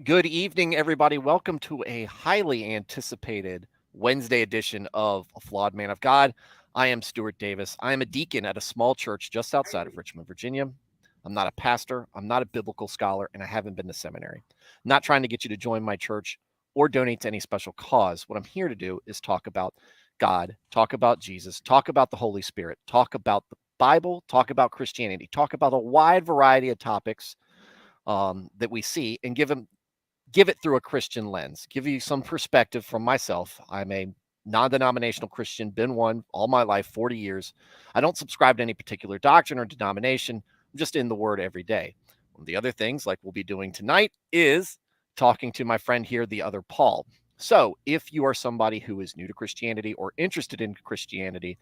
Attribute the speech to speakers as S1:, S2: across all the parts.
S1: Good evening, everybody. Welcome to a highly anticipated Wednesday edition of A Flawed Man of God. I am Stuart Davis. I am a deacon at a small church just outside of Richmond, Virginia. I'm not a pastor, I'm not a biblical scholar, and I haven't been to seminary. I'm not trying to get you to join my church or donate to any special cause. What I'm here to do is talk about God, talk about Jesus, talk about the Holy Spirit, talk about the Bible, talk about Christianity, talk about a wide variety of topics that we see, and give it through a Christian lens, give you some perspective from myself. I'm a non-denominational Christian, been one all my life, 40 years. I don't subscribe to any particular doctrine or denomination. I'm just in the word every day. One of the other things, like we'll be doing tonight, is talking to my friend here, the other Paul. So if you are somebody who is new to Christianity or interested in Christianity,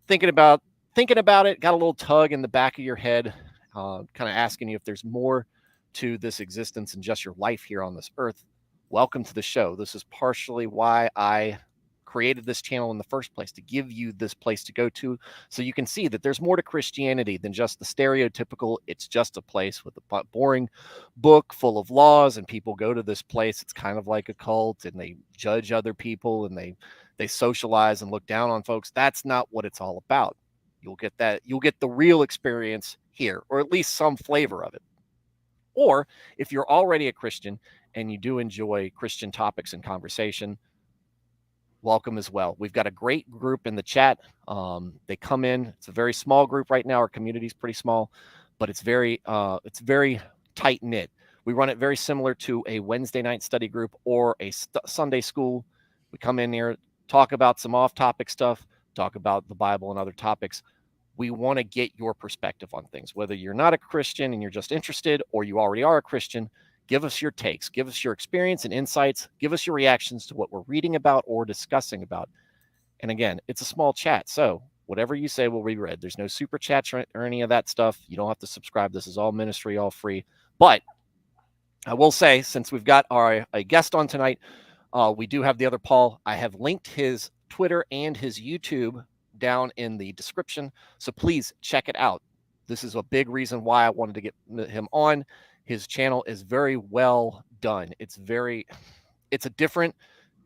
S1: thinking about it, got a little tug in the back of your head, kind of asking you if there's more to this existence and just your life here on this earth, welcome to the show. This is partially why I created this channel in the first place, to give you this place to go to so you can see that there's more to Christianity than just the stereotypical, it's just a place with a boring book full of laws and people go to this place. It's kind of like a cult and they judge other people and they socialize and look down on folks. That's not what it's all about. You'll get the real experience here, or at least some flavor of it. Or if you're already a Christian and you do enjoy Christian topics and conversation, welcome as well. We've got a great group in the chat. They come in. It's a very small group right now. Our community is pretty small, but it's very tight knit. We run it very similar to a Wednesday night study group or a Sunday school. We come in here, talk about some off-topic stuff, talk about the Bible and other topics. We want to get your perspective on things, whether you're not a Christian and you're just interested, or you already are a Christian. Give us your takes, give us your experience and insights, give us your reactions to what we're reading about or discussing about. And again, it's a small chat, so whatever you say will be read. There's no super chats or any of that stuff. You don't have to subscribe. This is all ministry, all free. But I will say, since we've got a guest on tonight, we do have the other Paul. I have linked his Twitter and his YouTube down in the description, so please check it out. This is a big reason why I wanted to get him on. His channel is very well done. It's a different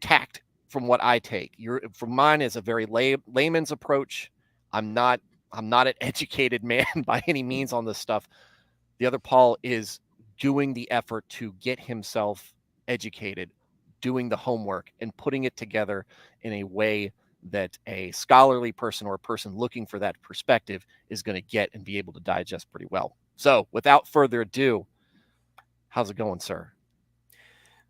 S1: tact from what I take. From mine is a very layman's approach. I'm not an educated man by any means on this stuff. The other Paul is doing the effort to get himself educated, doing the homework, and putting it together in a way that a scholarly person or a person looking for that perspective is going to get and be able to digest pretty well. So without further ado, how's it going, sir?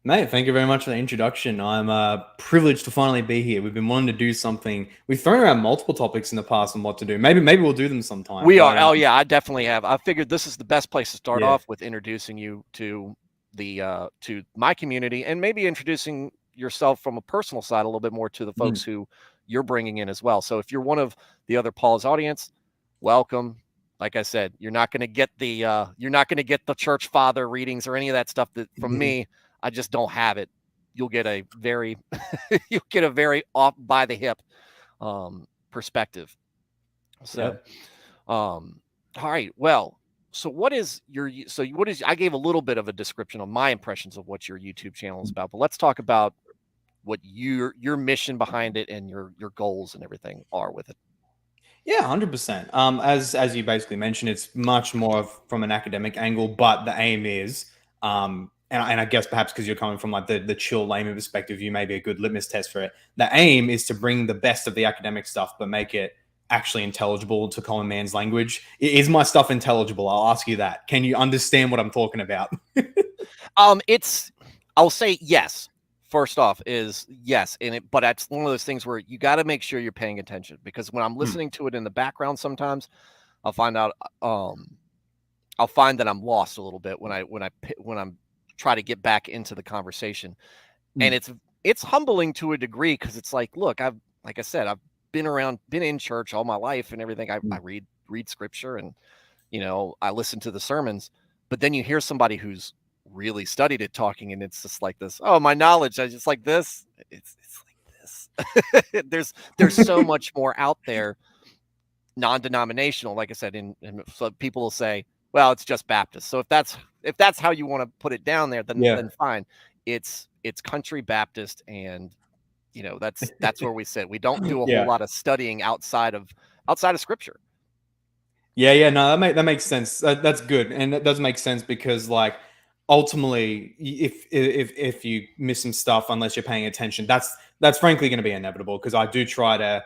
S2: Mate, thank you very much for the introduction. I'm privileged to finally be here. We've been wanting to do something. We've thrown around multiple topics in the past on what to do. Maybe we'll do them sometime.
S1: We are. Oh yeah, I definitely have. I figured this is the best place to start
S2: Yeah.
S1: off with introducing you to to my community, and maybe introducing yourself from a personal side a little bit more to the folks who you're bringing in as well. So if you're one of the other Paul's audience, welcome. Like I said, you're not going to get the church father readings or any of that stuff that from me. I just don't have it. You'll get a very off by the hip perspective. So, all right. Well, so I gave a little bit of a description of my impressions of what your YouTube channel is about, but let's talk about what your mission behind it and your goals and everything are with it.
S2: Yeah, 100%. As you basically mentioned, it's much more from an academic angle, but the aim is, and I guess perhaps because you're coming from like the chill layman perspective, you may be a good litmus test for it. The aim is to bring the best of the academic stuff, but make it actually intelligible to common man's language. Is my stuff intelligible? I'll ask you that. Can you understand what I'm talking about?
S1: I'll say yes. First off is yes, but that's one of those things where you got to make sure you're paying attention, because when I'm listening to it in the background, sometimes I'll find that I'm lost a little bit when I'm try to get back into the conversation, and it's humbling to a degree, because it's like, look, like I said, I've been in church all my life and everything. I read scripture, and I listen to the sermons, but then you hear somebody who's really studied it talking, and it's just like this. Oh, my knowledge, I just like this. It's like this. there's so much more out there, non-denominational. Like I said, and so people will say, well, it's just Baptist. So if that's if that's how you want to put it down there, then
S2: Yeah.
S1: then fine. It's country Baptist, and that's where we sit. We don't do a whole
S2: Yeah.
S1: lot of studying outside of Scripture.
S2: Yeah, no, that makes sense. That's good, and that does make sense because, like, ultimately, if you miss some stuff, unless you're paying attention, that's frankly going to be inevitable. Because I do try to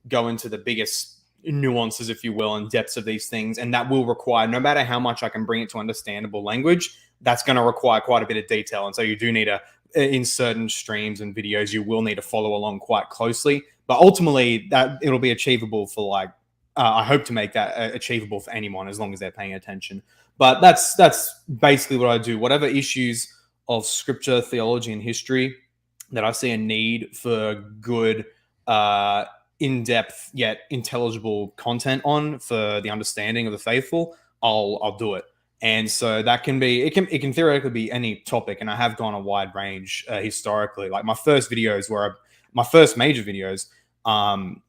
S2: go into the biggest nuances, if you will, and depths of these things, and that will require, no matter how much I can bring it to understandable language, that's going to require quite a bit of detail, and so you do need to, in certain streams and videos, you will need to follow along quite closely. But ultimately, that it'll be achievable for, like, I hope to make that achievable for anyone as long as they're paying attention. But that's basically what I do. Whatever issues of scripture, theology, and history that I see a need for good, in-depth yet intelligible content on for the understanding of the faithful, I'll do it. And so that can be, it can theoretically be any topic, and I have gone a wide range historically. Like my first major videos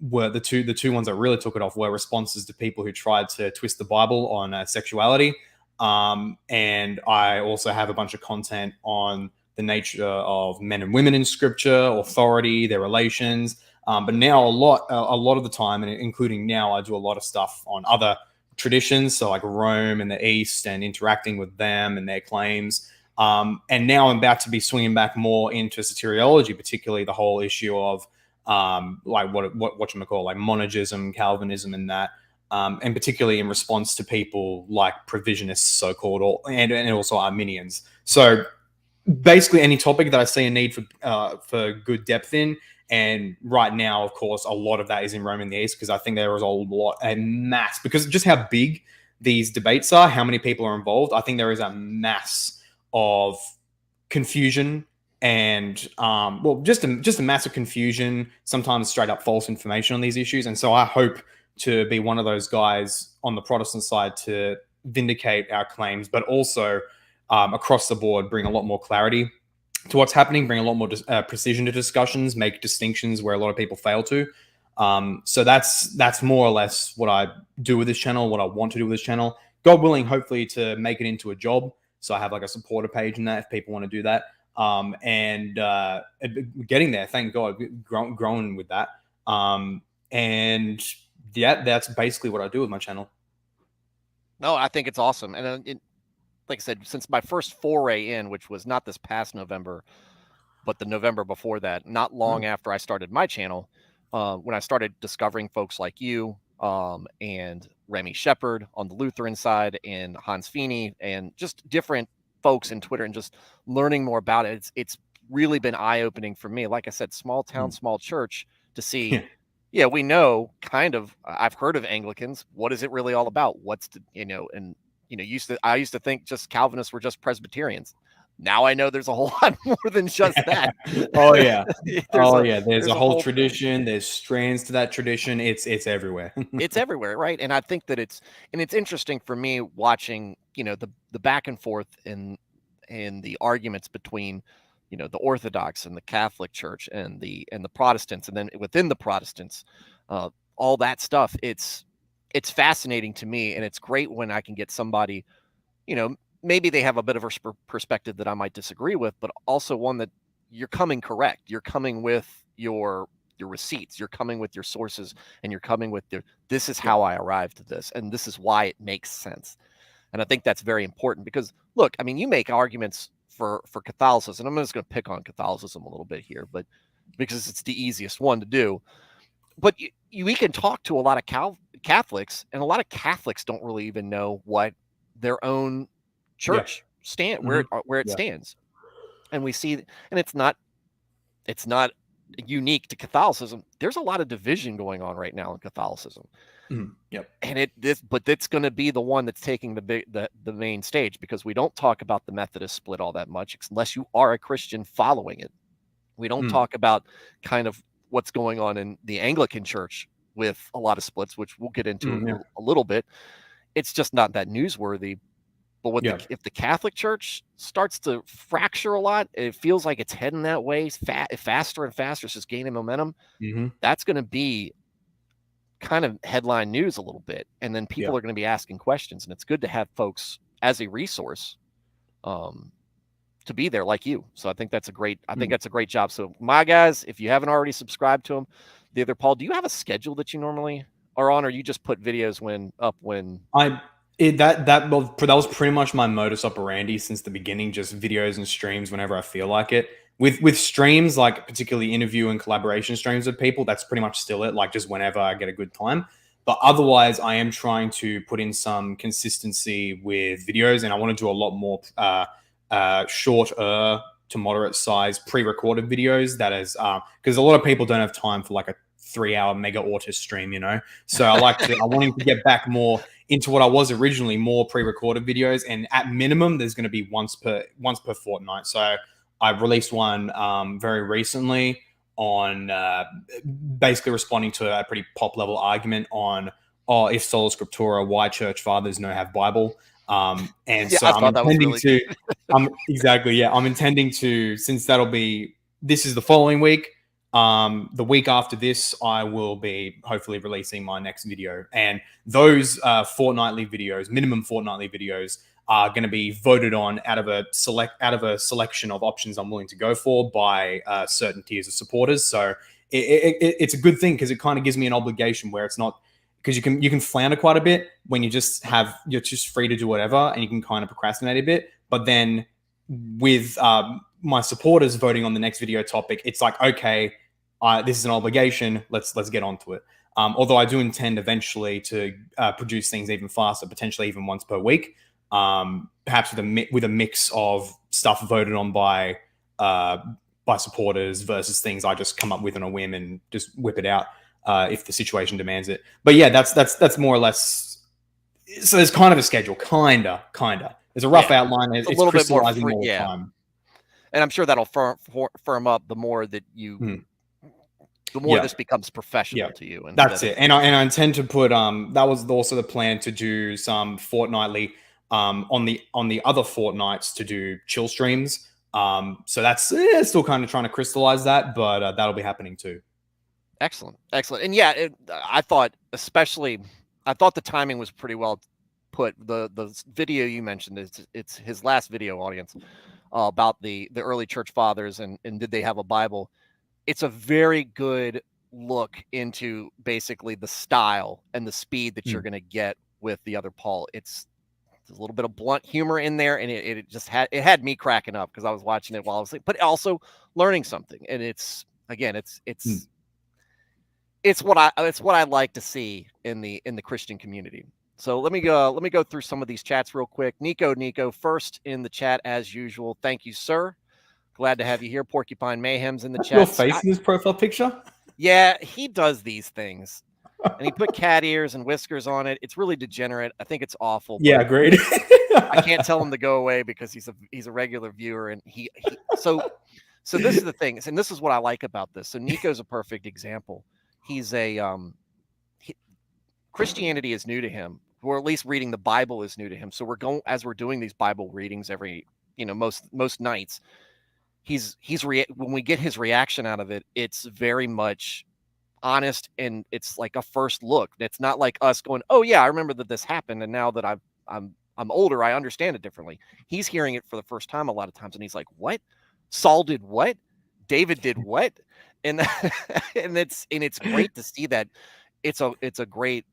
S2: were the two ones that really took it off were responses to people who tried to twist the Bible on sexuality. And I also have a bunch of content on the nature of men and women in Scripture, authority, their relations. But now a lot of the time, and including now, I do a lot of stuff on other traditions, so like Rome and the East, and interacting with them and their claims. And now I'm about to be swinging back more into soteriology, particularly the whole issue of like what you call like monergism, Calvinism, and that, and particularly in response to people like provisionists, so-called, and also Arminians. So basically, any topic that I see a need for good depth in. And right now, of course, a lot of that is in Rome and the East, because I think there is a mass, because just how big these debates are, how many people are involved. I think there is a mass of confusion and just a massive confusion, sometimes straight up false information on these issues. And so I hope to be one of those guys on the Protestant side to vindicate our claims, but also across the board bring a lot more clarity to what's happening, bring a lot more precision to discussions, make distinctions where a lot of people fail to. So that's more or less what I do with this channel, what I want to do with this channel. God willing, hopefully to make it into a job. So I have like a supporter page in that if people want to do that. And getting there, thank God, growing with that. And yeah, that's basically what I do with my channel.
S1: No, I think it's awesome. And like I said, since my first foray in, which was not this past November, but the November before that, not long after I started my channel, when I started discovering folks like you and Remy Shepard on the Lutheran side, and Hans Feeney, and just different folks in Twitter, and just learning more about it, it's really been eye-opening for me. Like I said, small town, small church, to see, yeah, we know kind of, I've heard of Anglicans. What is it really all about? What's the, and I used to think just Calvinists were just Presbyterians. Now I know there's a whole lot more than just that.
S2: Oh yeah.
S1: There's
S2: there's a whole tradition, there's strands to that tradition. It's everywhere.
S1: It's everywhere, right? And I think that it's interesting for me watching, the back and forth and the arguments between, the Orthodox and the Catholic Church and the Protestants, and then within the Protestants, all that stuff. It's fascinating to me, and it's great when I can get somebody, maybe they have a bit of a perspective that I might disagree with, but also one that you're coming correct. You're coming with your receipts. You're coming with your sources, and you're coming with this is how I arrived at this, and this is why it makes sense. And I think that's very important, because look, I mean, you make arguments for Catholicism. I'm just going to pick on Catholicism a little bit here, but because it's the easiest one to do. But we can talk to a lot of Catholics, and a lot of Catholics don't really even know what their own church where it stands. And we see, and it's not unique to Catholicism. There's a lot of division going on right now in Catholicism.
S2: Yep.
S1: And but it's going to be the one that's taking the main stage, because we don't talk about the Methodist split all that much unless you are a Christian following it. We don't talk about kind of what's going on in the Anglican Church with a lot of splits, which we'll get into a little bit. It's just not that newsworthy. But if the Catholic Church starts to fracture a lot, it feels like it's heading that way faster and faster. It's just gaining momentum. That's going to be kind of headline news a little bit. And then people are going to be asking questions. And it's good to have folks as a resource to be there like you. So I think that's a great job. So my guys, if you haven't already subscribed to him, the other Paul, do you have a schedule that you normally are on, or you just put videos when?
S2: That was pretty much my modus operandi since the beginning, just videos and streams whenever I feel like it. With streams, like particularly interview and collaboration streams with people, that's pretty much still it, like just whenever I get a good time. But otherwise, I am trying to put in some consistency with videos, and I want to do a lot more shorter to moderate size pre-recorded videos. That is because a lot of people don't have time for like a 3-hour mega autist stream, So I wanting to get back more into what I was originally, more pre-recorded videos, and at minimum, there's going to be once per fortnight. So I released one very recently on basically responding to a pretty pop level argument on if sola scriptura, why church fathers no have Bible. And
S1: yeah, so I'm intending
S2: to, I'm intending to, since this is the following week. The week after this, I will be hopefully releasing my next video, and those minimum fortnightly videos, are going to be voted on out of a selection of options I'm willing to go for by certain tiers of supporters. So it's a good thing because it kind of gives me an obligation where it's not, because you can flounder quite a bit when you're just free to do whatever, and you can kind of procrastinate a bit. But then with my supporters voting on the next video topic, it's like, okay, this is an obligation. Let's get onto it. Although I do intend eventually to produce things even faster, potentially even once per week. Perhaps with a mix of stuff voted on by supporters versus things I just come up with on a whim and just whip it out if the situation demands it. But yeah, that's more or less. So there's kind of a schedule, kinda. There's a rough outline. It's a little bit more all the time.
S1: And I'm sure that'll firm up the more that you. The more this becomes professional to you, and
S2: that's it. And I intend to put that was also the plan, to do some fortnightly on the other fortnights to do chill streams. So that's still kind of trying to crystallize that, but that'll be happening too.
S1: Excellent. And yeah, I thought the timing was pretty well put. The video you mentioned, it's his last video, audience, about the early church fathers and did they have a Bible. It's a very good look into basically the style and the speed that you're going to get with the other Paul. It's a little bit of blunt humor in there, and it just had me cracking up because I was watching it while I was asleep, but also learning something. And it's what I like to see in the Christian community. So let me go through some of these chats real quick. Nico first in the chat as usual. Thank you, sir. Glad to have you here. Porcupine Mayhem's in the chat.
S2: Your face in his profile picture?
S1: Yeah, he does these things. And he put cat ears and whiskers on it. It's really degenerate. I think it's awful.
S2: Yeah, agreed.
S1: I can't tell him to go away because he's a regular viewer, and so this is the thing, and this is what I like about this. So Nico's a perfect example. He's Christianity is new to him, or at least reading the Bible is new to him. So we're doing these Bible readings every, most nights. When we get his reaction out of it, it's very much honest, and it's like a first look. It's not like us going, "Oh yeah, I remember that this happened, and now that I'm older, I understand it differently." He's hearing it for the first time a lot of times, and he's like, "What? Saul did what? David did what?" And and it's great to see that. It's a great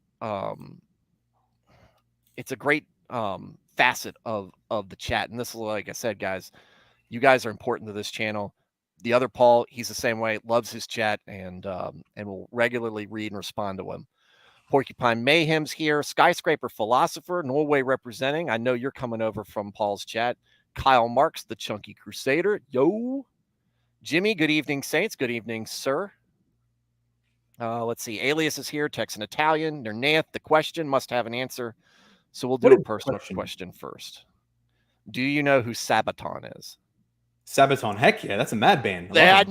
S1: facet of the chat. And this is, like I said, guys, you guys are important to this channel. The other Paul, he's the same way, loves his chat, and will regularly read and respond to him. Porcupine Mayhem's here. Skyscraper Philosopher, Norway representing. I know you're coming over from Paul's chat. Kyle Marks, the Chunky Crusader. Yo. Jimmy, good evening, Saints. Good evening, sir. Let's see. Alias is here. Texan Italian. Nernath, the question must have an answer. So we'll do a personal question first. Do you know who Sabaton is?
S2: Sabaton, heck yeah, that's a mad band.
S1: I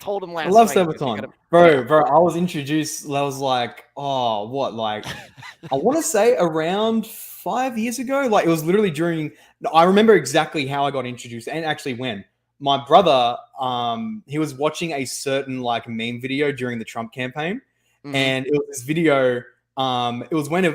S1: told him last night.
S2: I love Sabaton. Bro, I was introduced, I was like, I want to say around 5 years ago. Like, it was literally I remember exactly how I got introduced, and actually when. My brother, he was watching a certain meme video during the Trump campaign, and it was this video. It was when I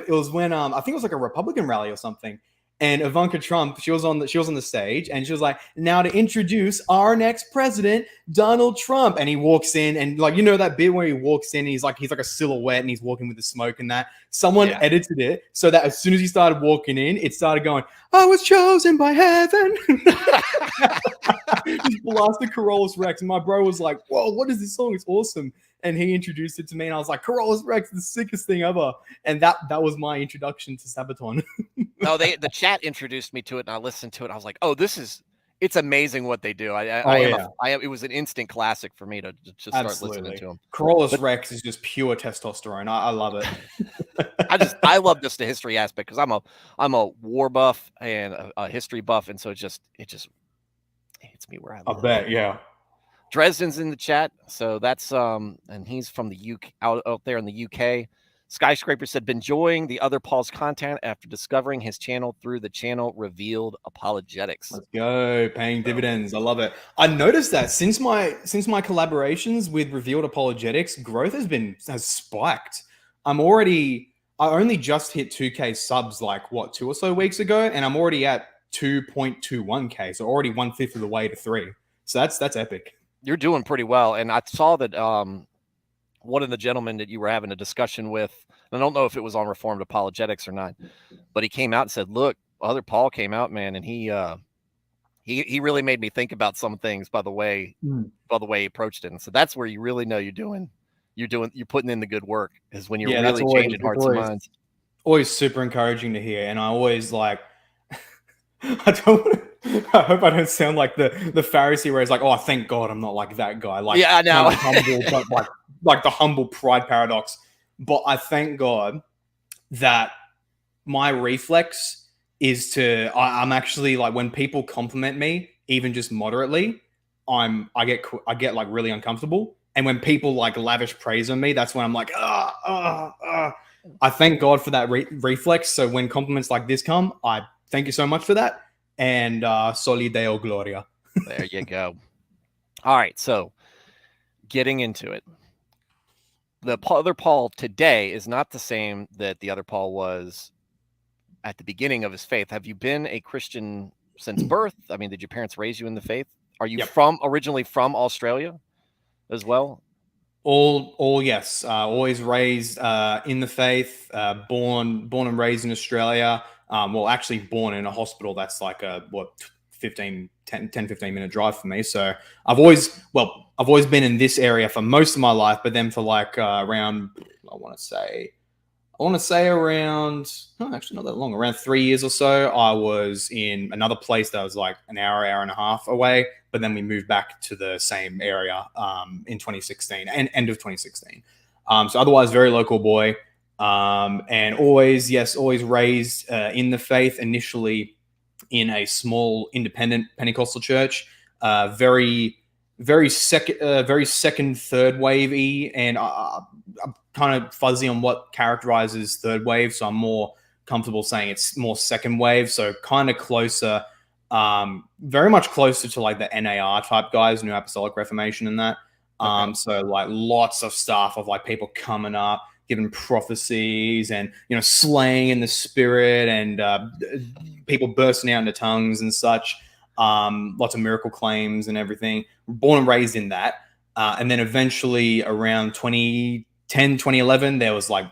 S2: think it was like a Republican rally or something, And Ivanka Trump, she was on the stage, and she was like, "Now to introduce our next president, Donald Trump." And he walks in, and like, you know that bit where he walks in, and he's like a silhouette, and he's walking with the smoke and that. Someone edited it so that as soon as he started walking in, it started going, "I was chosen by heaven." Just blasted Carolus Rex, and my bro was like, "Whoa, what is this song? It's awesome." And he introduced it to me, and I was like, "Carolus Rex, the sickest thing ever." And that was my introduction to Sabaton.
S1: No, the chat introduced me to it, and I listened to it. I was like, "Oh, it's amazing what they do." It was an instant classic for me to start listening to them.
S2: Carolus Rex is just pure testosterone. I love it.
S1: I love just the history aspect because I'm a war buff and a history buff, and so it just hits me where I live.
S2: I bet, yeah.
S1: Dresden's in the chat, so that's and he's from the UK out there in the UK. Skyscraper said, been enjoying the other Paul's content after discovering his channel through the channel Revealed Apologetics.
S2: Let's go, paying dividends. I love it. I noticed that since my collaborations with Revealed Apologetics, growth has spiked. I only just hit 2K subs like 2 or so weeks ago, and I'm already at 2.21K, so already 1/5 of the way to 3. So that's epic.
S1: You're doing pretty well, and I saw that one of the gentlemen that you were having a discussion with, I don't know if it was on Reformed Apologetics or not, but he came out and said, "Look, other Paul came out, man, and he really made me think about some things by the way he approached it." And so that's where you really know you're putting in the good work, is when you're really changing hearts and minds.
S2: Always super encouraging to hear, and I always like. I hope I don't sound like the Pharisee where it's like, "Oh, thank God I'm not like that guy." Like,
S1: yeah, I know.
S2: Humble, but like the humble pride paradox. But I thank God that my reflex is I'm actually like, when people compliment me, even just moderately, I get like really uncomfortable. And when people like lavish praise on me, that's when I'm like, I thank God for that reflex. So when compliments like this come, I thank you so much for that. And Soli Deo Gloria.
S1: There you go. All right, so getting into it. The other Paul today is not the same that the other Paul was at the beginning of his faith. Have you been a Christian since birth? I mean, did your parents raise you in the faith? Are you originally from Australia as well?
S2: All yes. Always raised in the faith. Born and raised in Australia. Well, actually born in a hospital that's like a 10, 15 minute drive for me. So I've always been in this area for most of my life, but then for like around, I want to say around, actually not that long, around 3 years or so, I was in another place that was like an hour and a half away, but then we moved back to the same area in 2016 and end of 2016. So otherwise very local boy, and always raised in the faith, initially in a small independent Pentecostal church, very second, third wavy, and I'm kind of fuzzy on what characterizes third wave, so I'm more comfortable saying it's more second wave, so kind of closer, very much closer to like the NAR type guys, New Apostolic Reformation, and that. Okay. So like lots of stuff of like people coming up, giving prophecies, and slaying in the spirit, and people bursting out into tongues and such. Lots of miracle claims and everything. Born and raised in that, and then eventually around 2010, 2011, there was like,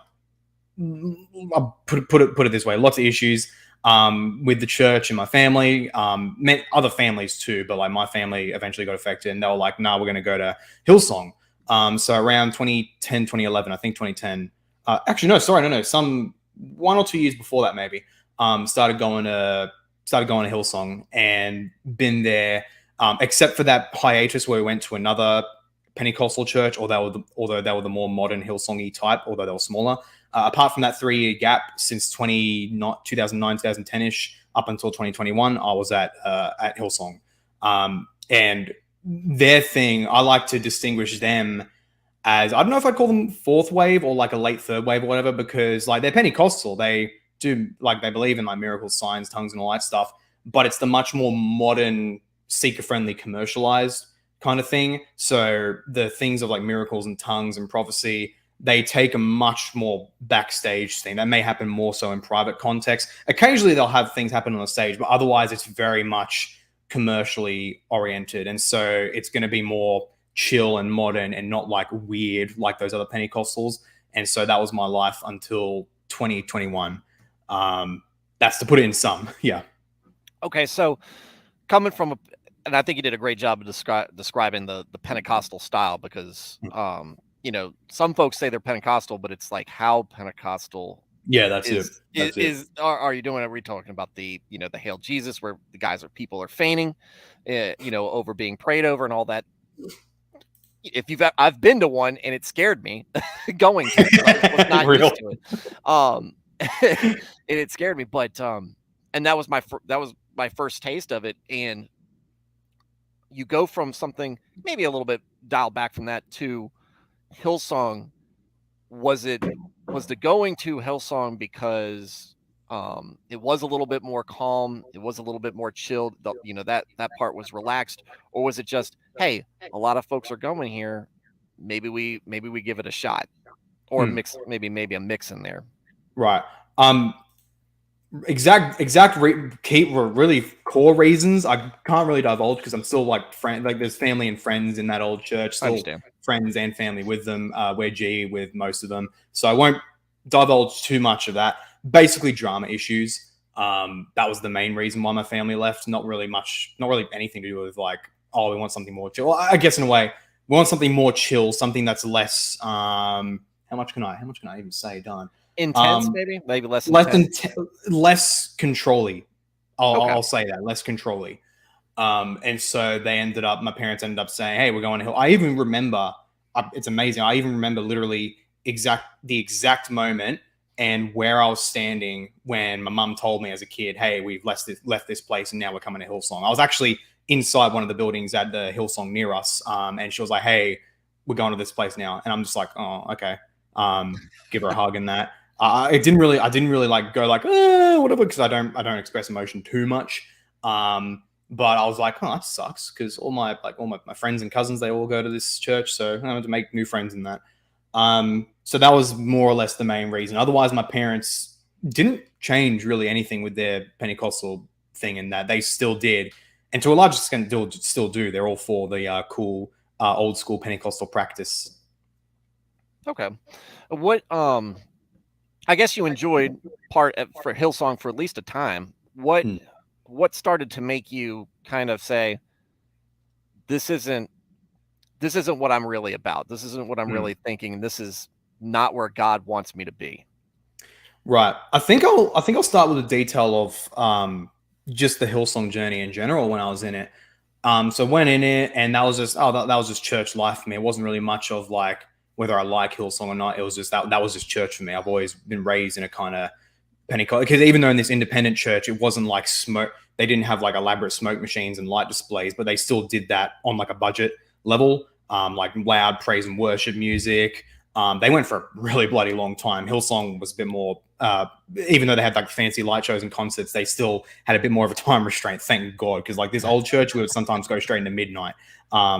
S2: I'll put it this way, lots of issues with the church and my family, other families too, but like my family eventually got affected, and they were like, "Nah, we're going to go to Hillsong." So around 2010, 2011, I think 2010, some 1 or 2 years before that, maybe, started going to Hillsong, and been there, except for that hiatus where we went to another Pentecostal church, although they were the more modern Hillsong-y type, although they were smaller. Apart from that 3-year gap since 2009, 2010-ish, up until 2021, I was at Hillsong. And their thing, I like to distinguish them as, I don't know if I'd call them fourth wave or like a late third wave or whatever, because like they're Pentecostal. They do, like, they believe in like miracles, signs, tongues, and all that stuff, but it's the much more modern, seeker-friendly, commercialized kind of thing. So the things of like miracles and tongues and prophecy, they take a much more backstage thing. That may happen more so in private context. Occasionally they'll have things happen on the stage, but otherwise it's very much commercially oriented. And so it's going to be more chill and modern and not like weird like those other Pentecostals. And so that was my life until 2021. That's to put it in sum. Yeah.
S1: Okay, so coming from and I think you did a great job of describing the Pentecostal style, because some folks say they're Pentecostal, but it's like, how Pentecostal
S2: Yeah, that's it.
S1: Are you doing? Are we talking about the the Hail Jesus, where the people are fainting, over being prayed over and all that? I've been to one and it scared me going to. I was not used to it. And it scared me, but and that was my first taste of it. And you go from something maybe a little bit dialed back from that to Hillsong. Was the going to Hillsong because it was a little bit more calm, it was a little bit more chilled, that part was relaxed, or was it just, hey, a lot of folks are going here, maybe we give it a shot, or mix, maybe a mix in there?
S2: Right. Really core reasons I can't really divulge, because I'm still like there's family and friends in that old church, still friends and family with them. We're G with most of them, so I won't divulge too much of that. Basically drama issues. That was the main reason why my family left. Not really anything to do with like, oh, we want something more chill. I guess in a way we want something more chill, something that's less how much can I even say, Don?
S1: Intense, maybe less
S2: controlly. I'll say that, less controlly. And so my parents ended up saying, hey, we're going to Hill. I even remember, it's amazing. I even remember literally the exact moment and where I was standing when my mum told me as a kid, hey, we've left this place and now we're coming to Hillsong. I was actually inside one of the buildings at the Hillsong near us. And she was like, hey, we're going to this place now. And I'm just like, oh, okay. Give her a hug and that. I didn't really like go like, whatever, because I don't express emotion too much. But I was like, oh, that sucks, because all my friends and cousins, they all go to this church, so I had to make new friends in that. So that was more or less the main reason. Otherwise, my parents didn't change really anything with their Pentecostal thing, in that they still did, and to a large extent still do. They're all for the cool old school Pentecostal practice.
S1: Okay, what I guess you enjoyed for Hillsong for at least a time. What started to make you kind of say, this isn't what I'm really about. This isn't what I'm really thinking. And this is not where God wants me to be.
S2: Right. I think I'll start with a detail of just the Hillsong journey in general when I was in it. So went in it, and that was just church life for me. It wasn't really much of like whether I like Hillsong or not. It was just that was just church for me. I've always been raised in a kind of Pentecost, because even though in this independent church, it wasn't like smoke. They didn't have like elaborate smoke machines and light displays, but they still did that on like a budget level, like loud praise and worship music. They went for a really bloody long time. Hillsong was a bit more, even though they had like fancy light shows and concerts, they still had a bit more of a time restraint. Thank God, because like this old church would sometimes go straight into midnight.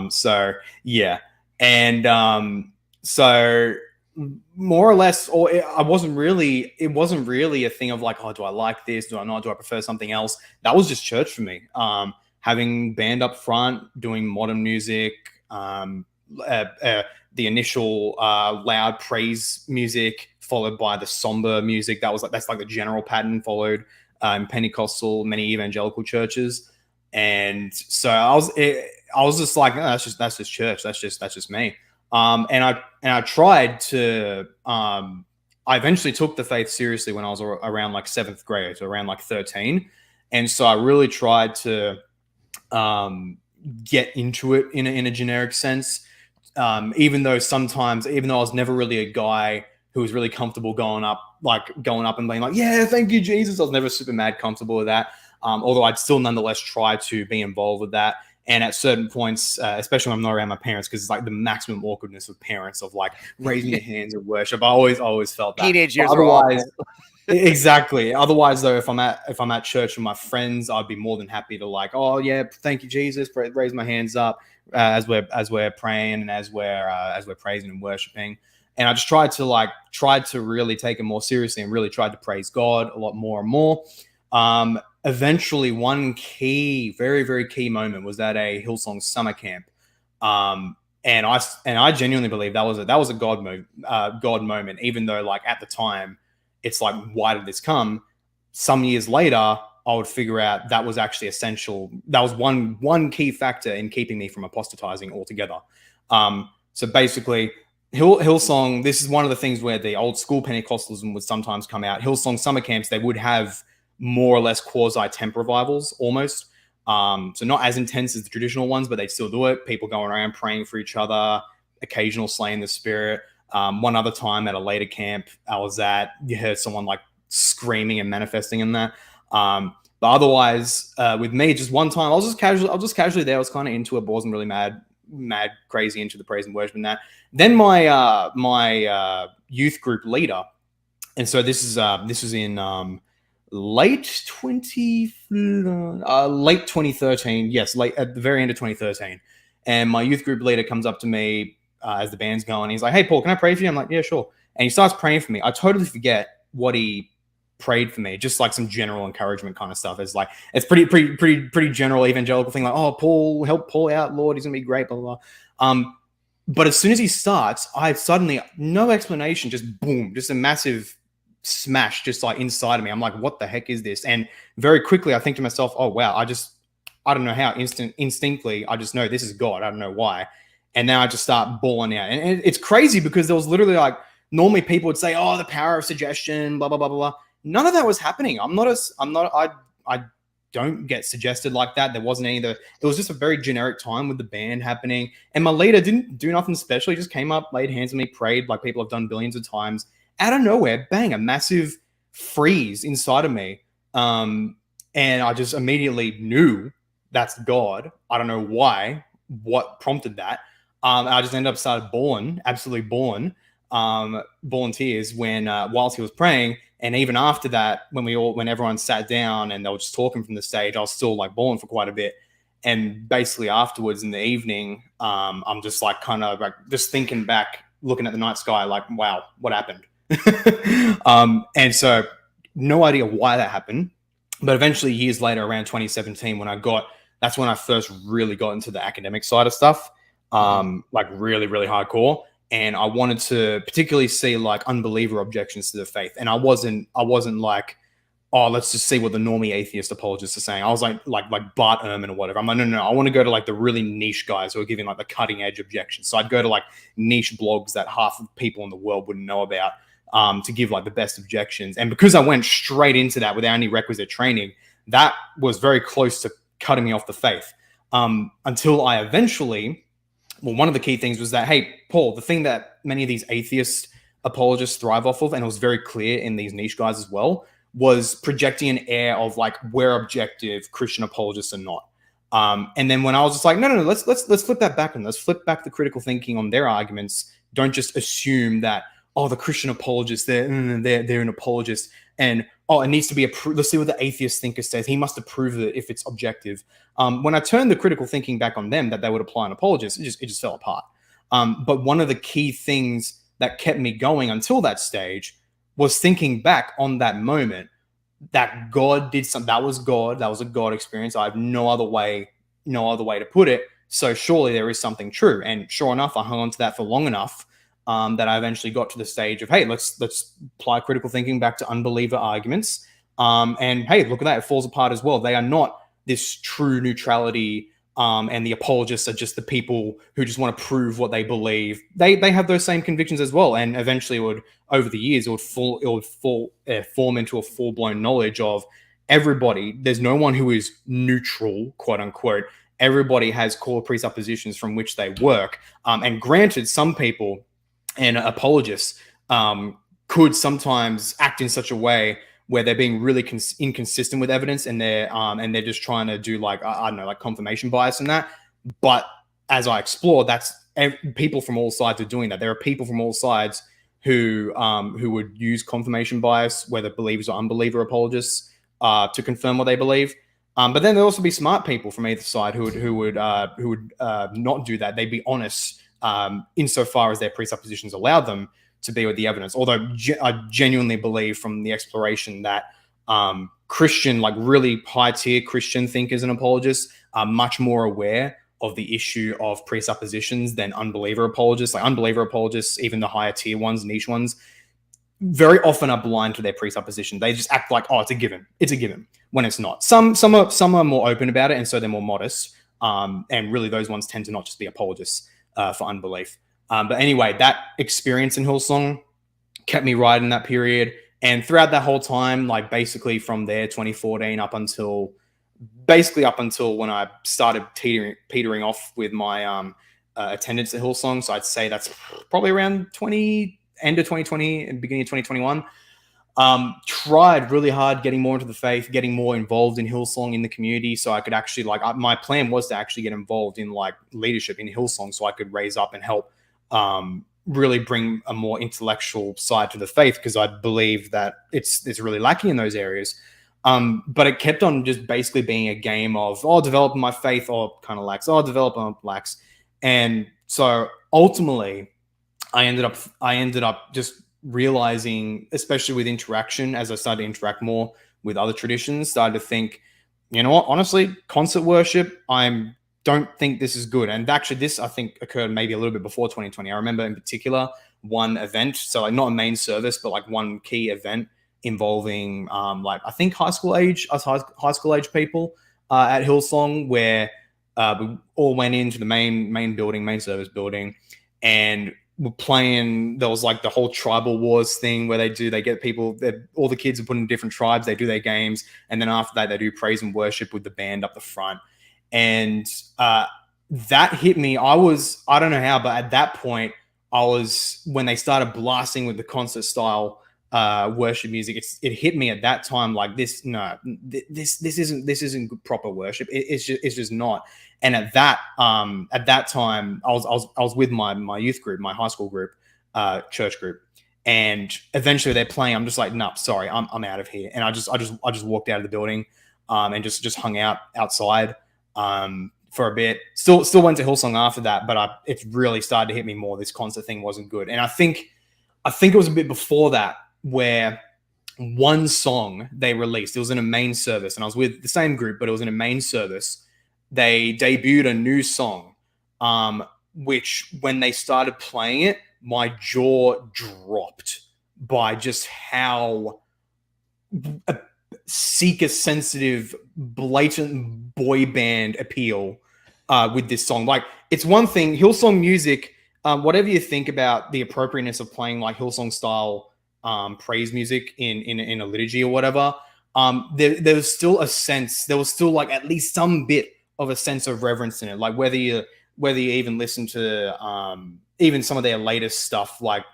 S2: So yeah, and so more or less, it wasn't really a thing of like, oh, do I like this? Do I not? Do I prefer something else? That was just church for me. Having band up front, doing modern music, the initial loud praise music followed by the somber music. That's like the general pattern followed in Pentecostal, many evangelical churches. And so I was just like, no, that's just church. That's just me. And I tried to, I eventually took the faith seriously when I was around like 7th grade, so around like 13. And so I really tried to get into it in a generic sense. Even though I was never really a guy who was really comfortable going up and being like, yeah, thank you, Jesus. I was never super mad comfortable with that. Although I'd still nonetheless try to be involved with that. And at certain points, especially when I'm not around my parents, because it's like the maximum awkwardness of parents of like raising your hands in worship. I always felt that.
S1: Teenage years are awful.
S2: Exactly. Otherwise, though, if I'm at church with my friends, I'd be more than happy to like, oh yeah, thank you, Jesus, raise my hands up as we're praying and as we're praising and worshiping. And I just tried to really take it more seriously and really tried to praise God a lot more and more. Eventually, one key, very, very key moment was at a Hillsong summer camp. And I genuinely believe that was a God moment, even though like at the time, it's like, why did this come? Some years later, I would figure out that was actually essential. That was one key factor in keeping me from apostatizing altogether. So basically, Hillsong, this is one of the things where the old school Pentecostalism would sometimes come out. Hillsong summer camps, they would have more or less quasi-temp revivals almost. So not as intense as the traditional ones, but they still do it. People going around praying for each other, occasional slaying the spirit. One other time at a later camp I was at, you heard someone like screaming and manifesting in that. But otherwise, with me, just one time, I was just casually there. I was kind of into it, but wasn't really mad, crazy into the praise and worship and that. Then my youth group leader, and so this was in late 2013. Yes, late at the very end of 2013. And my youth group leader comes up to me as the band's going. He's like, "Hey, Paul, can I pray for you?" I'm like, "Yeah, sure." And he starts praying for me. I totally forget what he prayed for me, just like some general encouragement kind of stuff. It's like, it's pretty general evangelical thing, like, "Oh, Paul, help Paul out, Lord, he's gonna be great, blah blah blah." But as soon as he starts, I suddenly, no explanation, just boom, just a massive smash just like inside of me. I'm like, what the heck is this? And very quickly I think to myself, oh wow, I don't know how, instinctively I just know this is God. I don't know why. And now I just start bawling out. And it's crazy because there was literally like, normally people would say, oh, the power of suggestion, blah blah blah blah blah. None of that was happening. I don't get suggested like that. There wasn't any of the, it was just a very generic time with the band happening. And my leader didn't do nothing special. He just came up, laid hands on me, prayed like people have done billions of times. Out of nowhere, bang, a massive freeze inside of me. And I just immediately knew that's God. I don't know why, what prompted that. I just ended up started absolutely bawling tears when whilst he was praying. And even after that, when everyone sat down and they were just talking from the stage, I was still like bawling for quite a bit. And basically afterwards in the evening, I'm just like kind of like just thinking back, looking at the night sky, like, wow, what happened? And so no idea why that happened, but eventually years later, around 2017, that's when I first really got into the academic side of stuff, like really, really hardcore. And I wanted to particularly see like unbeliever objections to the faith. And I wasn't like, oh, let's just see what the normie atheist apologists are saying. I was like Bart Ehrman or whatever. I'm like, no. I want to go to like the really niche guys who are giving like the cutting edge objections. So I'd go to like niche blogs that half of the people in the world wouldn't know about, to give like the best objections. And because I went straight into that without any requisite training, that was very close to cutting me off the faith. Until I eventually, well, one of the key things was that, hey, Paul, the thing that many of these atheist apologists thrive off of, and it was very clear in these niche guys as well, was projecting an air of like, we're objective, Christian apologists are not. And then when I was just like, no, let's flip that back, and let's flip back the critical thinking on their arguments. Don't just assume that, oh, the Christian apologist, they're an apologist, and oh, it needs to be let's see what the atheist thinker says. He must approve it if it's objective. When I turned the critical thinking back on them that they would apply an apologist, it just fell apart. But one of the key things that kept me going until that stage was thinking back on that moment that God did something. That was God. That was a God experience. I have no other way to put it. So surely there is something true. And sure enough, I hung on to that for long enough that I eventually got to the stage of, hey, let's apply critical thinking back to unbeliever arguments. And hey, look at that. It falls apart as well. They are not this true neutrality. And the apologists are just the people who just want to prove what they believe. They have those same convictions as well. And eventually over the years, it would form into a full-blown knowledge of everybody. There's no one who is neutral, quote unquote. Everybody has core presuppositions from which they work. And granted, some people and apologists could sometimes act in such a way where they're being really inconsistent with evidence, and they're just trying to do like, I don't know, like confirmation bias and that. But as I explore, that's people from all sides are doing that. There are people from all sides who would use confirmation bias, whether believers or unbeliever apologists, to confirm what they believe. But then there'll also be smart people from either side who would not do that. They'd be honest insofar as their presuppositions allow them to be with the evidence. Although I genuinely believe from the exploration that Christian, like really high tier Christian thinkers and apologists are much more aware of the issue of presuppositions than unbeliever apologists. Like unbeliever apologists, even the higher tier ones, niche ones, very often are blind to their presupposition. They just act like, oh, it's a given. It's a given when it's not. Some are more open about it, and so they're more modest. And really, those ones tend to not just be apologists for unbelief. But anyway, that experience in Hillsong kept me right in that period. And throughout that whole time, like basically from there, 2014 up until when I started petering off with my attendance at Hillsong. So I'd say that's probably around end of 2020 and beginning of 2021. Tried really hard getting more into the faith, getting more involved in Hillsong in the community, so I could actually my plan was to actually get involved in like leadership in Hillsong, so I could raise up and help really bring a more intellectual side to the faith, because I believe that it's really lacking in those areas. But it kept on just basically being a game of developing my faith, kind of lacks, developing lacks, and so ultimately I ended up just realizing, especially with interaction, as I started to interact more with other traditions, started to think, you know what, honestly, concert worship, I don't think this is good. And actually this, I think, occurred maybe a little bit before 2020. I remember in particular one event, so like not a main service, but like one key event involving like I think high school age people at Hillsong, where we all went into the main service building, and we're playing. There was like the whole tribal wars thing where they get people, all the kids are put in different tribes, they do their games, and then after that they do praise and worship with the band up the front. And that hit me. I don't know how, but at that point when they started blasting with the concert style worship music, it hit me at that time like this isn't proper worship. It's just not. And at that time I was with my youth group, my high school group, church group, and eventually they're playing. I'm just like, no, sorry, I'm out of here. And I just walked out of the building and just hung out outside for a bit. Still went to Hillsong after that, but it really started to hit me more. This concert thing wasn't good. And I think it was a bit before that where one song they released, it was in a main service, and I was with the same group, but it was in a main service. They debuted a new song, which when they started playing it, my jaw dropped by just how seeker-sensitive, blatant boy band appeal with this song. Like, it's one thing, Hillsong music, whatever you think about the appropriateness of playing like Hillsong style praise music in a liturgy or whatever, there was still a sense, there was still like at least some bit of a sense of reverence in it. Like whether you even listen to even some of their latest stuff, like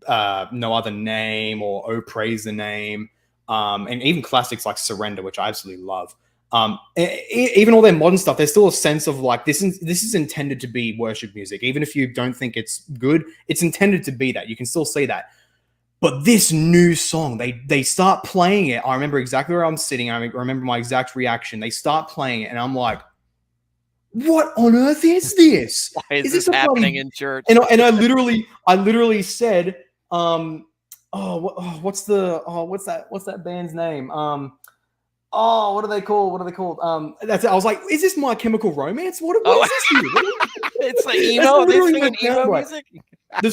S2: No Other Name or Oh Praise the Name, and even classics like Surrender, which I absolutely love. Even all their modern stuff, there's still a sense of like this is intended to be worship music. Even if you don't think it's good, it's intended to be that. You can still see that. But this new song, they start playing it. I remember exactly where I'm sitting. I remember my exact reaction. They start playing it, and I'm like, "What on earth is this?
S1: Why is this happening in church?"
S2: And I literally said, what's that band's name? What are they called? That's it. I was like, is this My Chemical Romance? What is this here?
S1: It's like emo. They're singing emo music.
S2: The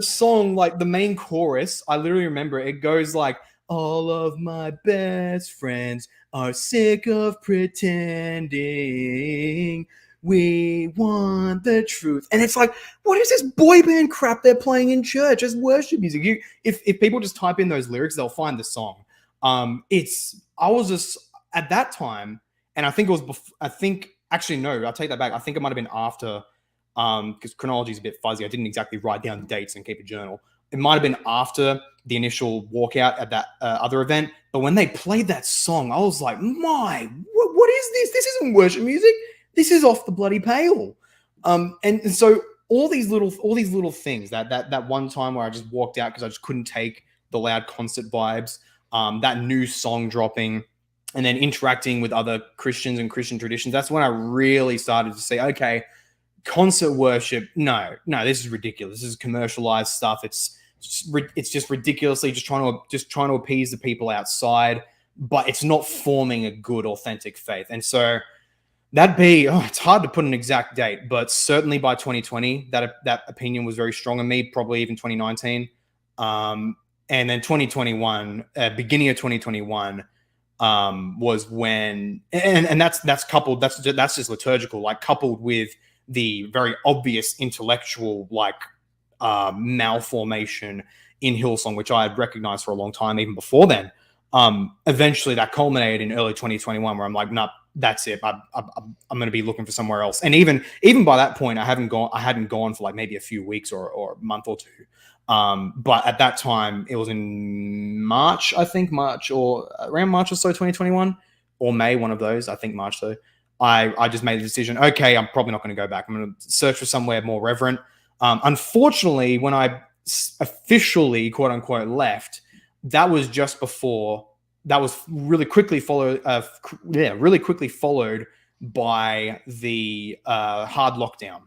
S2: song, like the main chorus, I literally remember it goes like, all of my best friends are sick of pretending. We want the truth. And it's like, what is this boy band crap they're playing in church as worship music? If people just type in those lyrics, they'll find the song. I was just at that time, and I think it was actually no, I'll take that back. I think it might have been after, because chronology is a bit fuzzy. I didn't exactly write down the dates and keep a journal. It might have been after the initial walkout at that other event. But when they played that song, I was like, what is this? This isn't worship music. This is off the bloody pale. And so all these little things, that one time where I just walked out because I just couldn't take the loud concert vibes, that new song dropping, and then interacting with other Christians and Christian traditions, that's when I really started to say, okay, concert worship, no, this is ridiculous. This is commercialized stuff. It's it's just ridiculously just trying to appease the people outside, but it's not forming a good, authentic faith. And so it's hard to put an exact date, but certainly by 2020, that opinion was very strong in me, probably even 2019. And then 2021, beginning of 2021, was when, and that's coupled, that's just liturgical, like coupled with the very obvious intellectual, like, malformation in Hillsong, which I had recognized for a long time, even before then. Eventually that culminated in early 2021 where I'm like, nah, that's it. I'm going to be looking for somewhere else. And even by that point, I hadn't gone for like maybe a few weeks or a month or two. But at that time, it was in March or around March or so, 2021, or May, one of those. I think March though. I just made the decision. Okay, I'm probably not going to go back. I'm going to search for somewhere more reverent. Unfortunately, when I officially, quote unquote, left, that was just before. That was really quickly followed. Really quickly followed by the hard lockdown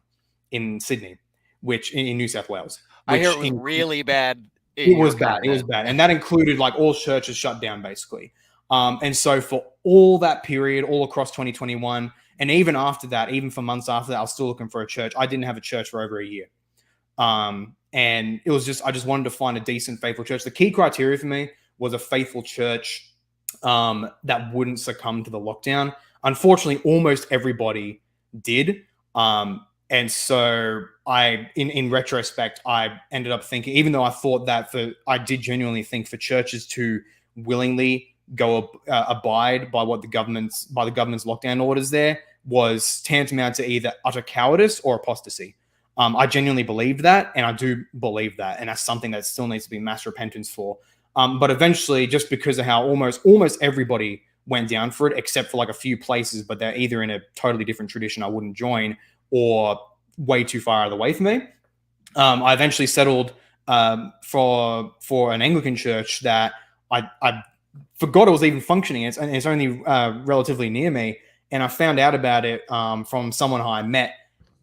S2: in Sydney, which in New South Wales.
S1: I hear it was really bad.
S2: It was bad. It was bad, and that included like all churches shut down basically. And so for all that period, all across 2021, and even after that, even for months after that, I was still looking for a church. I didn't have a church for over a year. And it was just, I just wanted to find a decent, faithful church. The key criteria for me was a faithful church that wouldn't succumb to the lockdown. Unfortunately, almost everybody did. And so in retrospect, I ended up thinking, even though I thought that I did genuinely think for churches to willingly go abide by the government's lockdown orders there was tantamount to either utter cowardice or apostasy. I genuinely believed that, and I do believe that, and that's something that still needs to be mass repentance for. But eventually, just because of how almost everybody went down for it, except for like a few places, but they're either in a totally different tradition I wouldn't join, or way too far out of the way for me. I eventually settled for an Anglican church that I forgot it was even functioning. It's only relatively near me, and I found out about it from someone who I met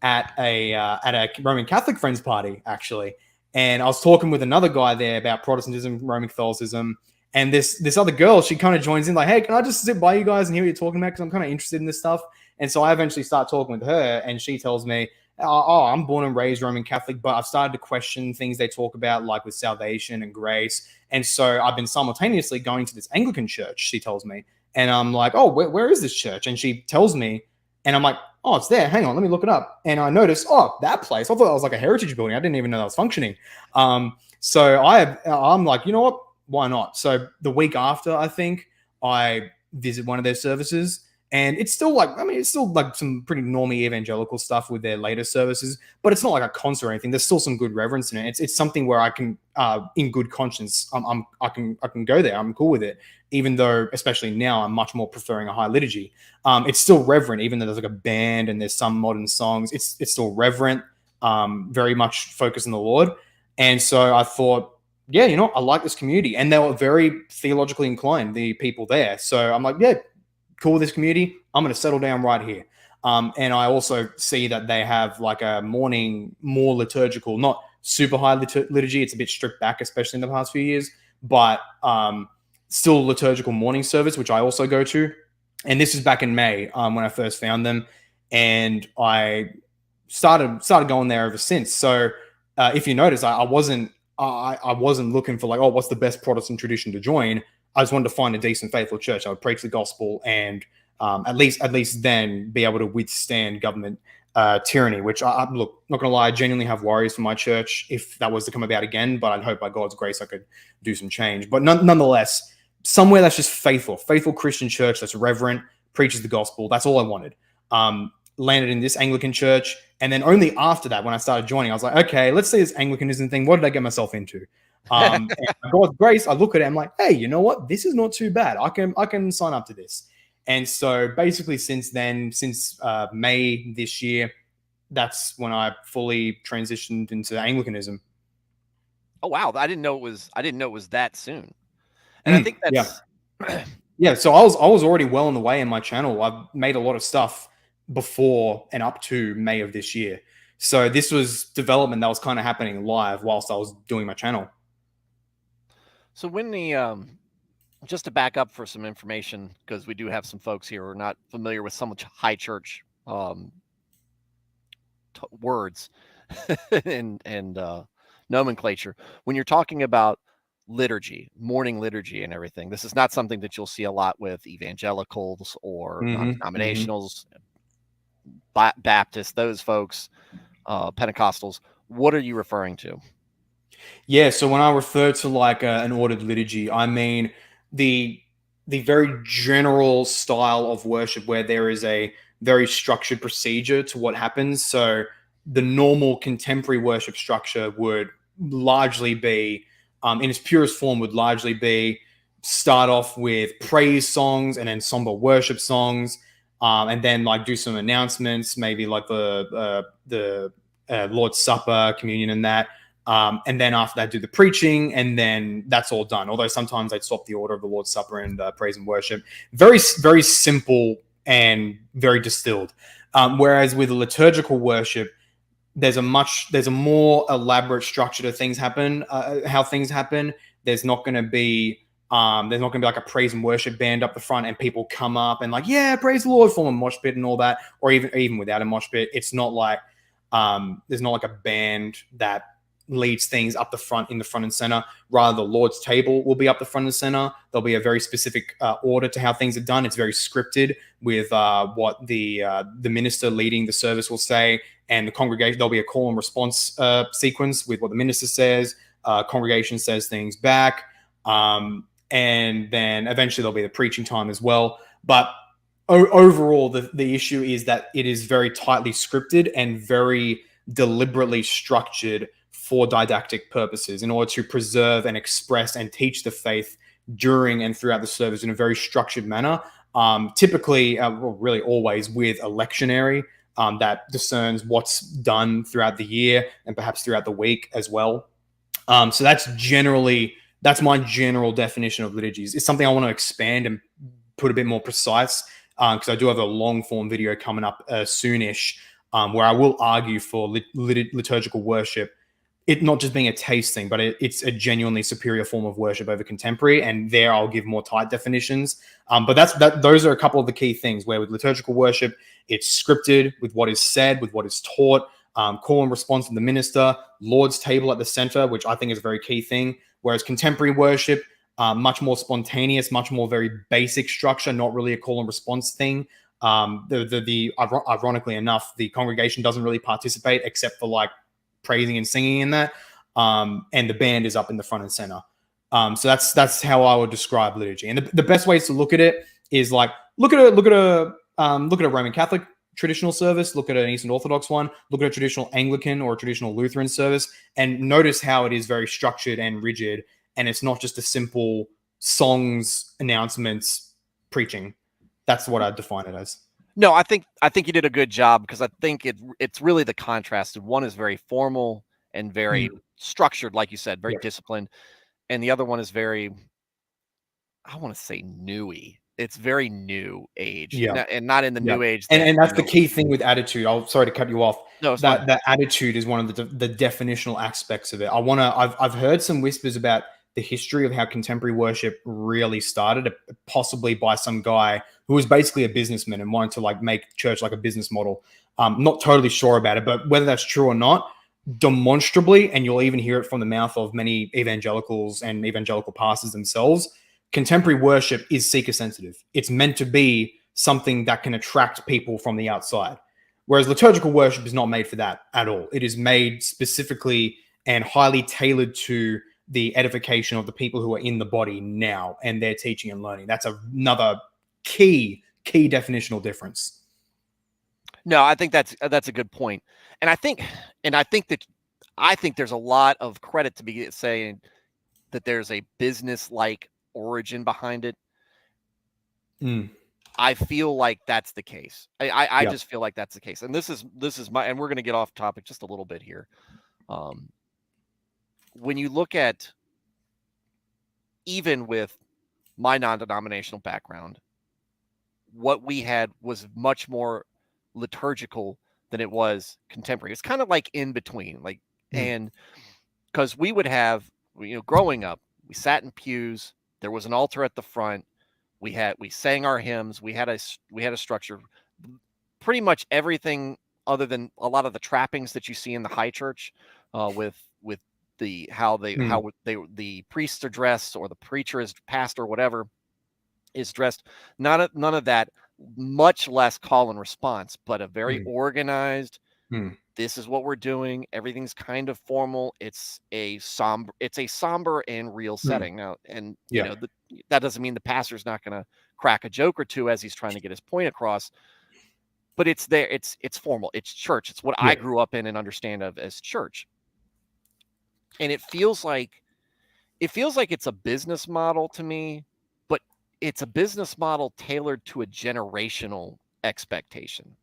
S2: at a Roman Catholic friends party, actually. And I was talking with another guy there about Protestantism, Roman Catholicism, and this other girl, she kind of joins in like, hey, can I just sit by you guys and hear what you're talking about? Because I'm kind of interested in this stuff. And so I eventually start talking with her, and she tells me, oh, I'm born and raised Roman Catholic, but I've started to question things they talk about, like with salvation and grace. And so I've been simultaneously going to this Anglican church, she tells me. And I'm like, oh, where is this church? And she tells me, and I'm like, oh, it's there. Hang on, let me look it up. And I noticed, oh, that place. I thought that was like a heritage building. I didn't even know that was functioning. So I'm like, you know what? Why not? So the week after, I think, I visit one of their services. And it's still like some pretty normy evangelical stuff with their later services, but it's not like a concert or anything. There's still some good reverence in it. It's something where I can, in good conscience, I can go there. I'm cool with it, even though, especially now, I'm much more preferring a high liturgy. It's still reverent, even though there's like a band and there's some modern songs. It's still reverent, very much focused on the Lord. And so I thought, yeah, you know, I like this community, and they were very theologically inclined, the people there. So I'm like, yeah, cool with this community. I'm going to settle down right here. And I also see that they have like a morning, more liturgical, not super high liturgy. It's a bit stripped back, especially in the past few years, but still liturgical morning service, which I also go to. And this is back in May when I first found them, and I started going there ever since. So if you notice, I wasn't looking for like, oh, what's the best Protestant tradition to join? I just wanted to find a decent, faithful church. I would preach the gospel and at least then be able to withstand government tyranny, which look, not going to lie, I genuinely have worries for my church if that was to come about again, but I'd hope by God's grace I could do some change. But nonetheless, somewhere that's just faithful Christian church that's reverent, preaches the gospel. That's all I wanted. Landed in this Anglican church. And then only after that, when I started joining, I was like, okay, let's see this Anglicanism thing. What did I get myself into? And by God's grace, I look at it, I'm like, hey, you know what? This is not too bad. I can sign up to this. And so basically since then, since May this year, that's when I fully transitioned into Anglicanism.
S1: Oh wow, I didn't know it was that soon. And I think that's
S2: yeah. So I was already well on the way in my channel. I've made a lot of stuff before and up to May of this year. So this was development that was kind of happening live whilst I was doing my channel.
S1: So when the just to back up for some information, because we do have some folks here who are not familiar with some high church words and nomenclature. When you're talking about liturgy, morning liturgy, and everything, this is not something that you'll see a lot with evangelicals or non-denominationals, Baptists, those folks, Pentecostals. What are you referring to?
S2: Yeah, so when I refer to like an ordered liturgy, I mean the the very general style of worship where there is a very structured procedure to what happens. So the normal contemporary worship structure would largely be, in its purest form, would largely be start off with praise songs and then somber worship songs, and then like do some announcements, maybe like the Lord's Supper, communion, and that. And then after that, do the preaching, and then that's all done. Although sometimes they'd swap the order of the Lord's Supper and praise and worship. Very, very simple and very distilled. Whereas with liturgical worship, there's a more elaborate structure to things happen. How things happen. There's not going to be like a praise and worship band up the front and people come up and like, yeah, praise the Lord, form a mosh pit and all that, or even without a mosh pit, it's not like there's not like a band that leads things up the front, in the front and center. Rather, the Lord's table will be up the front and center. There'll be a very specific order to how things are done. It's very scripted with what the minister leading the service will say, and the congregation. There'll be a call and response sequence with what the minister says. Congregation says things back, and then eventually there'll be the preaching time as well. But overall, the issue is that it is very tightly scripted and very deliberately structured for didactic purposes in order to preserve and express and teach the faith during and throughout the service in a very structured manner. Typically, well, really always with a lectionary that discerns what's done throughout the year and perhaps throughout the week as well. So that's my general definition of liturgies. It's something I want to expand and put a bit more precise, because I do have a long form video coming up soonish, where I will argue for liturgical worship, it not just being a taste thing, but it's a genuinely superior form of worship over contemporary. And there I'll give more tight definitions. But those are a couple of the key things where with liturgical worship, it's scripted with what is said, with what is taught, call and response from the minister, Lord's table at the center, which I think is a very key thing. Whereas contemporary worship, much more spontaneous, much more very basic structure, not really a call and response thing. Ironically enough, the congregation doesn't really participate except for like praising and singing in that, and the band is up in the front and center. So that's how I would describe liturgy. And the best ways to look at it is like look at a Roman Catholic traditional service, look at an Eastern Orthodox one, look at a traditional Anglican or a traditional Lutheran service, and notice how it is very structured and rigid, and it's not just a simple songs, announcements, preaching. That's what I'd define it as.
S1: No, I think you did a good job, because I think it's really the contrast. One is very formal and very structured, like you said, very disciplined, and the other one is very, I want to say, newy. It's very new age, and not in the new age.
S2: And that's the key thing with attitude. Sorry to cut you off.
S1: No, it's fine.
S2: That attitude is one of the definitional aspects of it. I've heard some whispers about the history of how contemporary worship really started, possibly by some guy who was basically a businessman and wanted to like make church like a business model. Not totally sure about it, but whether that's true or not, demonstrably, and you'll even hear it from the mouth of many evangelicals and evangelical pastors themselves, contemporary worship is seeker sensitive. It's meant to be something that can attract people from the outside. Whereas liturgical worship is not made for that at all. It is made specifically and highly tailored to the edification of the people who are in the body now and their teaching and learning. That's another key definitional difference.
S1: No, I think that's a good point. And I think there's a lot of credit to be saying that there's a business-like origin behind it. I feel like that's the case. I just feel like that's the case. And this is my, and we're going to get off topic just a little bit here. When you look at, even with my non-denominational background, what we had was much more liturgical than it was contemporary. It's kind of like in between, like, and because we would have, growing up, We sat in pews. There was an altar at the front. We sang our hymns. We had a structure. Pretty much everything other than a lot of the trappings that you see in the high church, with the how the priests are dressed, or the preacher is pastor, whatever is dressed. None of that. Much less call and response, but a very organized. This is what we're doing. Everything's kind of formal. It's a somber and real setting now, and that doesn't mean the pastor's not going to crack a joke or two as he's trying to get his point across. But it's there. It's formal. It's church. It's what I grew up in and understand of as church. And it feels like it's a business model to me, but it's a business model tailored to a generational expectation.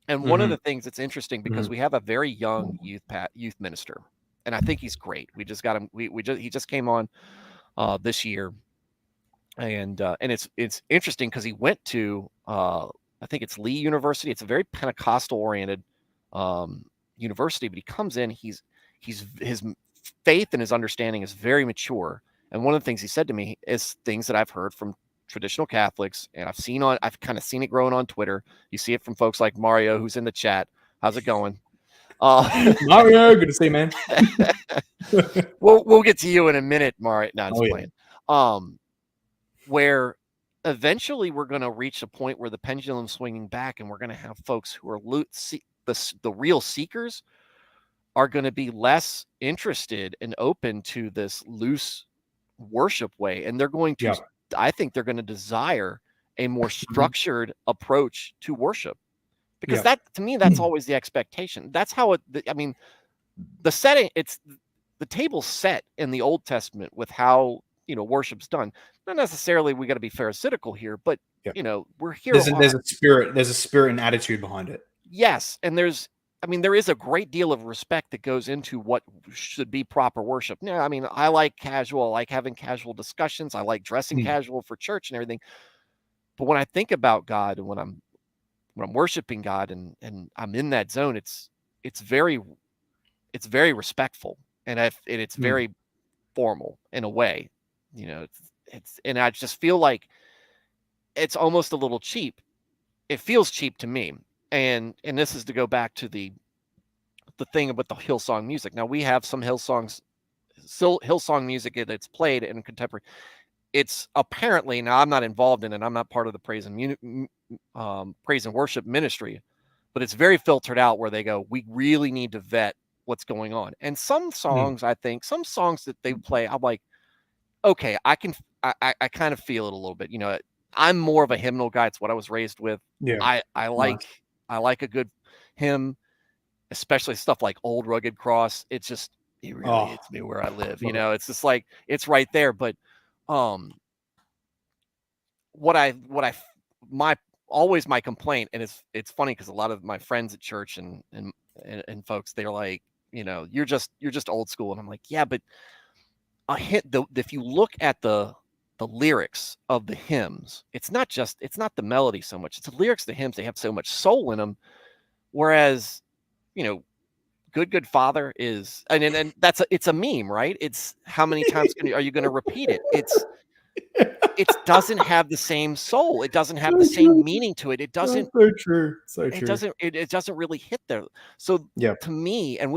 S1: And one of the things that's interesting, because we have a very young youth minister, and I think he's great. We just got him. He just came on this year, and it's interesting because he went to I think it's Lee University. It's a very Pentecostal oriented university, but he comes in. His faith and his understanding is very mature. And one of the things he said to me is things that I've heard from traditional Catholics, and I've kind of seen it growing on Twitter. You see it from folks like Mario, who's in the chat. How's it going?
S2: Mario, good to see you, man.
S1: We'll get to you in a minute, Mario. No, I'm just playing. Where eventually we're going to reach a point where the pendulum's swinging back, and we're going to have folks who are the real seekers are going to be less interested and open to this loose worship way, and they're going to. I think they're going to desire a more structured approach to worship, because that, to me, that's always the expectation. That's how the setting, it's the table's set in the Old Testament with how, worship's done. Not necessarily we got to be pharisaical here, but we're here.
S2: There's a spirit and attitude behind it.
S1: Yes, and there is a great deal of respect that goes into what should be proper worship. Yeah, I like casual. I like having casual discussions. I like dressing casual for church and everything. But when I think about God, and when I'm worshiping God, and I'm in that zone, it's very respectful, and it's very formal in a way. And I just feel like it's almost a little cheap. It feels cheap to me. And this is to go back to the thing about the Hillsong music. Now, we have some Hillsong music that's played in contemporary. It's apparently, now I'm not involved in it. I'm not part of the praise and worship ministry, but it's very filtered out, where they go, we really need to vet what's going on. And some songs, I think, some songs that they play, I'm like, okay, I kind of feel it a little bit. I'm more of a hymnal guy. It's what I was raised with. I like a good hymn, especially stuff like Old Rugged Cross. It's just, it really hits me where I live. It's just like, it's right there. But always my complaint, and it's funny because a lot of my friends at church and folks, they're like, you're just old school. And I'm like, yeah, but if you look at the lyrics of the hymns, it's not the melody so much. It's the lyrics of the hymns. They have so much soul in them. Whereas, Good Father is, and it's a meme, right? It's how many times are you going to repeat it? It doesn't have the same soul. It doesn't have the same meaning to it. It doesn't.
S2: So true.
S1: It doesn't really hit there. So to me, and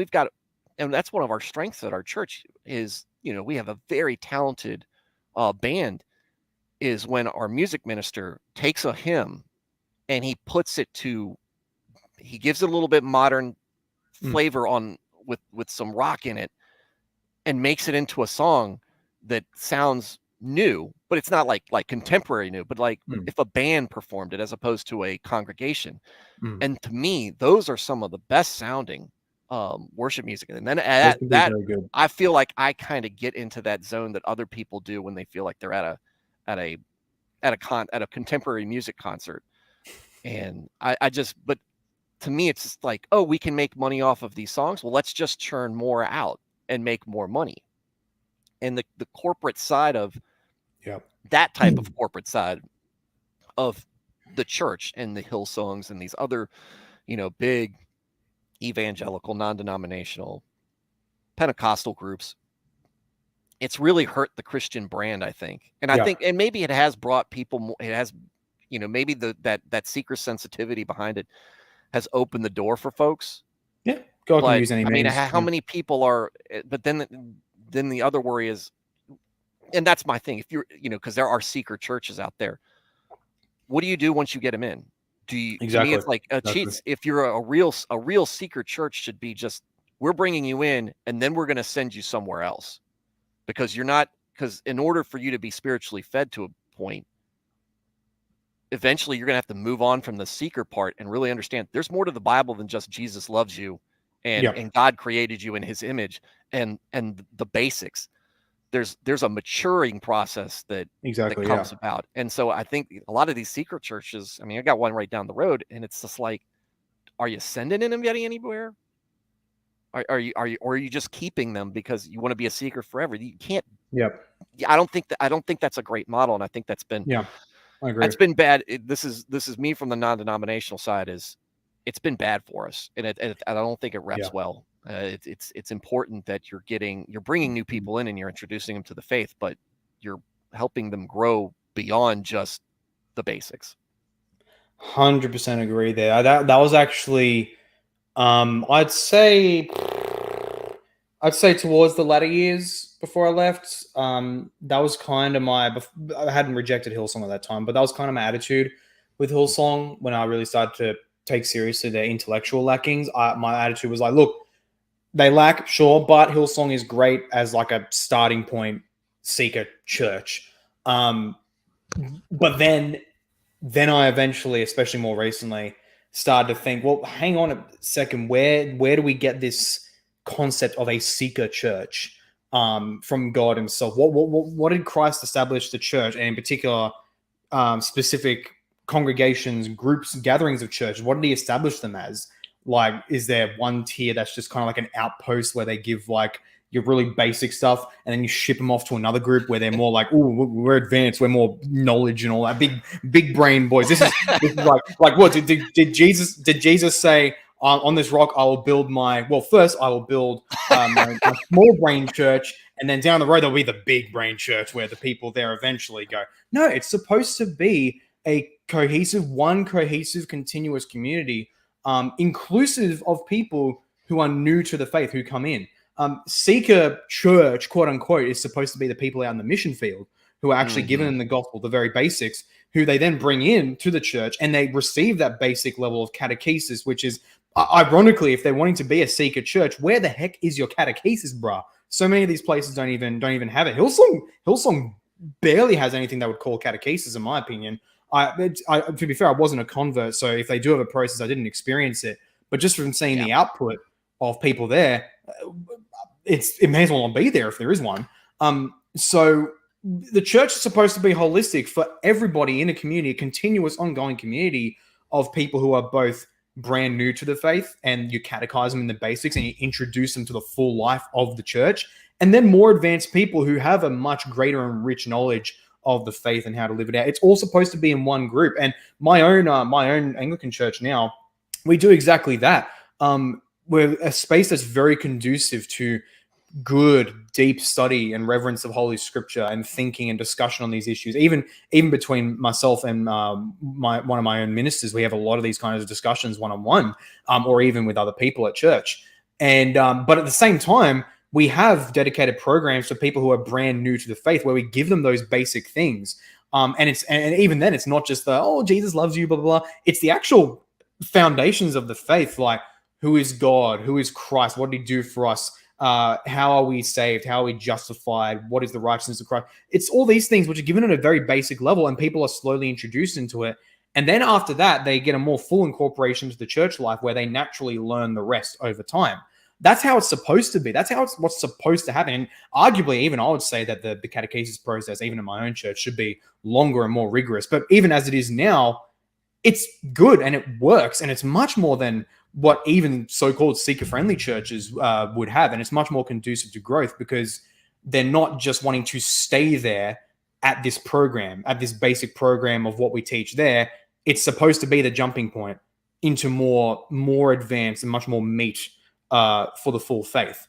S1: that's one of our strengths at our church is, we have a very talented band, is when our music minister takes a hymn and he gives it a little bit modern flavor with some rock in it, and makes it into a song that sounds new, but it's not like contemporary new, but like if a band performed it as opposed to a congregation. And to me, those are some of the best sounding worship music. And then that I feel like I kind of get into that zone that other people do when they feel like they're at a contemporary music concert. And but to me, it's just like, oh, we can make money off of these songs. Well, let's just churn more out and make more money. And the corporate side of that type of corporate side of the church and the Hillsongs and these other, big evangelical, non-denominational Pentecostal groups, it's really hurt the Christian brand, I think. And I
S2: Yeah.
S1: think, and maybe it has brought people more, it has, maybe that seeker sensitivity behind it has opened the door for folks.
S2: Yeah. God can
S1: But
S2: use any
S1: I mean,
S2: means.
S1: how many people are, but then the other worry is, and that's my thing. If you're, because there are seeker churches out there. What do you do once you get them in? To me,
S2: Exactly.
S1: it's like a
S2: Exactly.
S1: cheats. If you're a real seeker church should be just, we're bringing you in and then we're going to send you somewhere else because because in order for you to be spiritually fed to a point, eventually you're going to have to move on from the seeker part and really understand there's more to the Bible than just Jesus loves you
S2: Yeah.
S1: and God created you in his image and the basics. There's a maturing process that
S2: Exactly. Yeah.
S1: comes about. And so I think a lot of these secret churches, I mean, I got one right down the road and it's just like, are you sending anybody anywhere? Are you or are you just keeping them because you want to be a seeker forever? You can't.
S2: Yep.
S1: I don't think that's a great model, and I think that's been
S2: Yeah. I agree.
S1: bad. This is me from the non-denominational side. It's been bad for us, and I don't think it
S2: Yeah.
S1: reps well. It's important that you're bringing new people in and you're introducing them to the faith, but you're helping them grow beyond just the basics.
S2: 100% agree there. That was actually, I'd say towards the latter years before I left. That was kind of I hadn't rejected Hillsong at that time, but that was kind of my attitude with Hillsong when I really started to take seriously their intellectual lackings. My attitude was like, look, they lack, sure, but Hillsong is great as like a starting point seeker church. But then I eventually, especially more recently, started to think, well, hang on a second, where do we get this concept of a seeker church from God himself? What did Christ establish the church, and in particular, specific congregations, groups, gatherings of church? What did he establish them as? Like, is there one tier that's just kind of like an outpost where they give like your really basic stuff, and then you ship them off to another group where they're more like, oh, we're advanced, we're more knowledge and all that, big brain boys. This is like what did Jesus say? On this rock, I will build first I will build my small brain church, and then down the road there'll be the big brain church where the people there eventually go. No, it's supposed to be a cohesive, continuous community, inclusive of people who are new to the faith who come in. Seeker church, quote unquote, is supposed to be the people out in the mission field who are actually given them the gospel, the very basics, who they then bring in to the church, and they receive that basic level of catechesis, which is, ironically, if they're wanting to be a seeker church, where the heck is your catechesis, bruh? So many of these places don't even have it. Hillsong barely has anything that would call catechesis, in my opinion. To be fair, I wasn't a convert, so if they do have a process, I didn't experience it. But just from seeing the output of people there, it may as well not be there if there is one. So the church is supposed to be holistic for everybody in a community, a continuous, ongoing community of people who are both brand new to the faith, and you catechize them in the basics and you introduce them to the full life of the church, and then more advanced people who have a much greater and rich knowledge of the faith and how to live it out. It's all supposed to be in one group. And my own Anglican church now, we do exactly that. We're a space that's very conducive to good, deep study and reverence of Holy Scripture and thinking and discussion on these issues. Even between myself and one of my own ministers, we have a lot of these kinds of discussions one-on-one, or even with other people at church. And but at the same time, we have dedicated programs for people who are brand new to the faith, where we give them those basic things. And even then, it's not just Jesus loves you, blah, blah, blah. It's the actual foundations of the faith, like who is God, who is Christ, what did he do for us? How are we saved? How are we justified? What is the righteousness of Christ? It's all these things which are given at a very basic level, and people are slowly introduced into it. And then after that, they get a more full incorporation into the church life, where they naturally learn the rest over time. That's how it's supposed to be. That's what's supposed to happen. And arguably, even I would say that the catechesis process, even in my own church, should be longer and more rigorous. But even as it is now, it's good and it works, and it's much more than what even so-called seeker-friendly churches would have, and it's much more conducive to growth, because they're not just wanting to stay there at this program, at this basic program of what we teach there. It's supposed to be the jumping point into more advanced and much more meat for the full faith.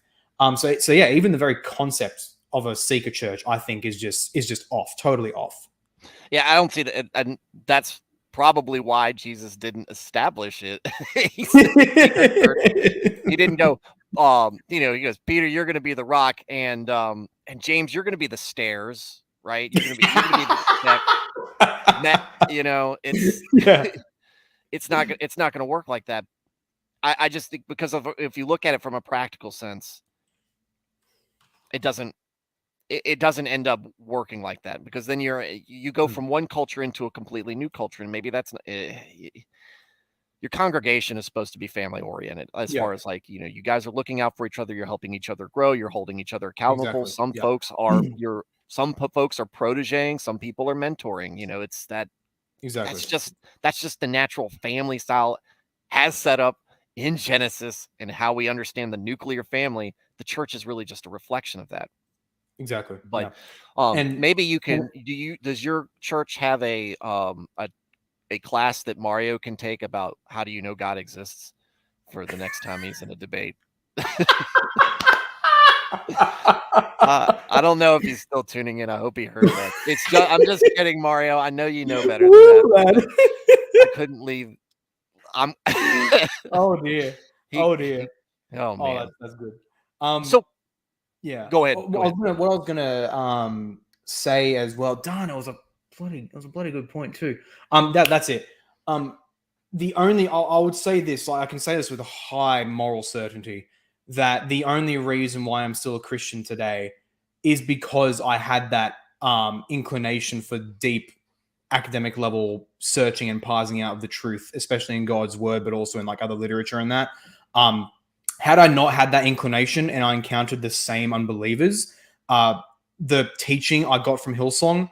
S2: So yeah, even the very concept of a seeker church, I think is just off, totally off.
S1: Yeah, I don't see that, and that's probably why Jesus didn't establish it. He said secret church. He didn't go, he goes, Peter, you're going to be the rock, and James, you're going to be the stairs, right? You're going to be the step. It's
S2: Yeah.
S1: it's not going to work like that. I just think because of if you look at it from a practical sense, it doesn't end up working like that, because then you go from one culture into a completely new culture, and maybe that's your congregation is supposed to be family oriented as far as like, you guys are looking out for each other, you're helping each other grow, you're holding each other accountable.
S2: Exactly.
S1: Some folks are protéging, some people are mentoring. It's that
S2: Exactly.
S1: that's just the natural family style as set up in Genesis, and how we understand the nuclear family. The church is really just a reflection of that.
S2: Exactly.
S1: But
S2: And
S1: maybe you can does your church have a class that Mario can take about how do you know God exists for the next time he's in a debate? I don't know if he's still tuning in. I hope he heard that. I'm just kidding, Mario. I know you know better than that. I couldn't leave.
S2: Oh dear. Oh dear.
S1: Oh man.
S2: That's good.
S1: So
S2: yeah.
S1: Go ahead.
S2: What I was gonna say as well. Darn, it was a bloody good point too. That's it. The only I would say this, like I can say this with a high moral certainty, that the only reason why I'm still a Christian today is because I had that inclination for deep academic level searching and parsing out of the truth, especially in God's word, but also in like other literature and that. Had I not had that inclination and I encountered the same unbelievers, the teaching I got from Hillsong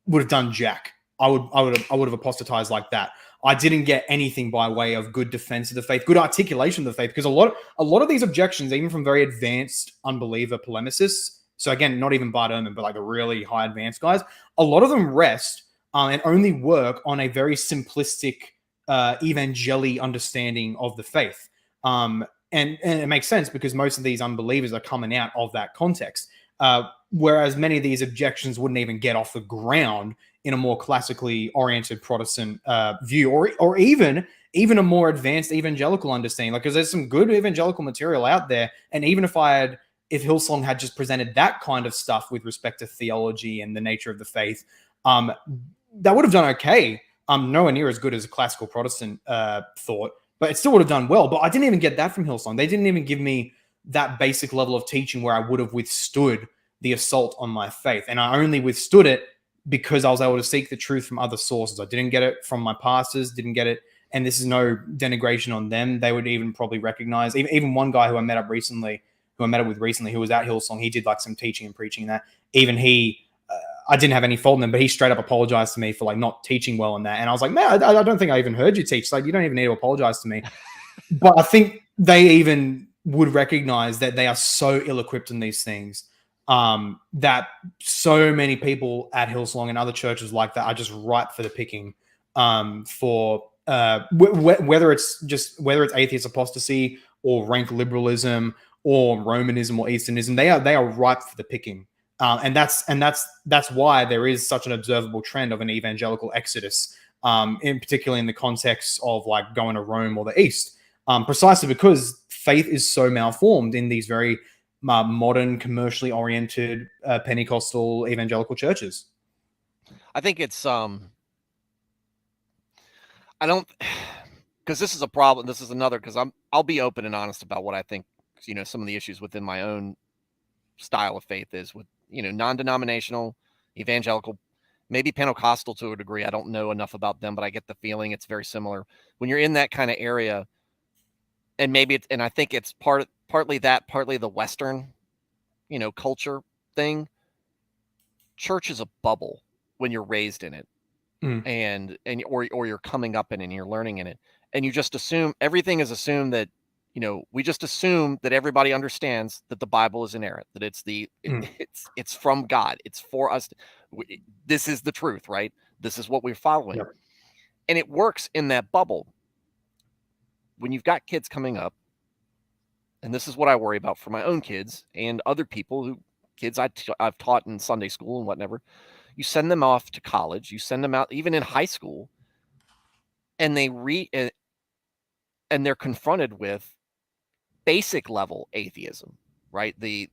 S2: would have done jack. I would have apostatized like that. I didn't get anything by way of good defense of the faith, good articulation of the faith, because a lot of these objections, even from very advanced unbeliever polemicists, so again, not even Bart Ehrman, but like the really high advanced guys, a lot of them rest and only work on a very simplistic evangeli understanding of the faith. And it makes sense because most of these unbelievers are coming out of that context. Whereas many of these objections wouldn't even get off the ground in a more classically oriented Protestant view, or even a more advanced evangelical understanding. Like, because there's some good evangelical material out there, and even if Hillsong had just presented that kind of stuff with respect to theology and the nature of the faith, that would have done okay. Nowhere near as good as a classical Protestant thought, but it still would have done well. But I didn't even get that from Hillsong. They didn't even give me that basic level of teaching where I would have withstood the assault on my faith. And I only withstood it because I was able to seek the truth from other sources. I didn't get it from my pastors, didn't get it. And this is no denigration on them. They would even probably recognize, even one guy who I met up with recently, who was at Hillsong, he did like some teaching and preaching and that. Even he, I didn't have any fault in them, but he straight up apologized to me for like not teaching well in that. And I was like, man, I don't think I even heard you teach. Like, you don't even need to apologize to me. But I think they even would recognize that they are so ill-equipped in these things, that so many people at Hillsong and other churches like that are just ripe for the picking, for whether it's atheist apostasy or rank liberalism or Romanism or Easternism. They are ripe for the picking. And that's why there is such an observable trend of an evangelical exodus, in particular in the context of like going to Rome or the East, precisely because faith is so malformed in these very modern, commercially oriented Pentecostal evangelical churches.
S1: I think it's I don't, because this is a problem. This is another, because I'll be open and honest about what I think. Some of the issues within my own style of faith is with non-denominational, evangelical, maybe Pentecostal to a degree. I don't know enough about them, but I get the feeling it's very similar when you're in that kind of area. And maybe and I think it's partly the Western, culture thing. Church is a bubble when you're raised in it, or you're coming up in it and you're learning in it, and you just assume everything is assumed that, we just assume that everybody understands that the Bible is inerrant, that it's from God, it's for us. This is the truth, right? This is what we're following. Yep. And it works in that bubble. When you've got kids coming up, and this is what I worry about for my own kids and other people who kids I've taught in Sunday school and whatever, you send them off to college, you send them out even in high school, and and they're confronted with basic level atheism, right? The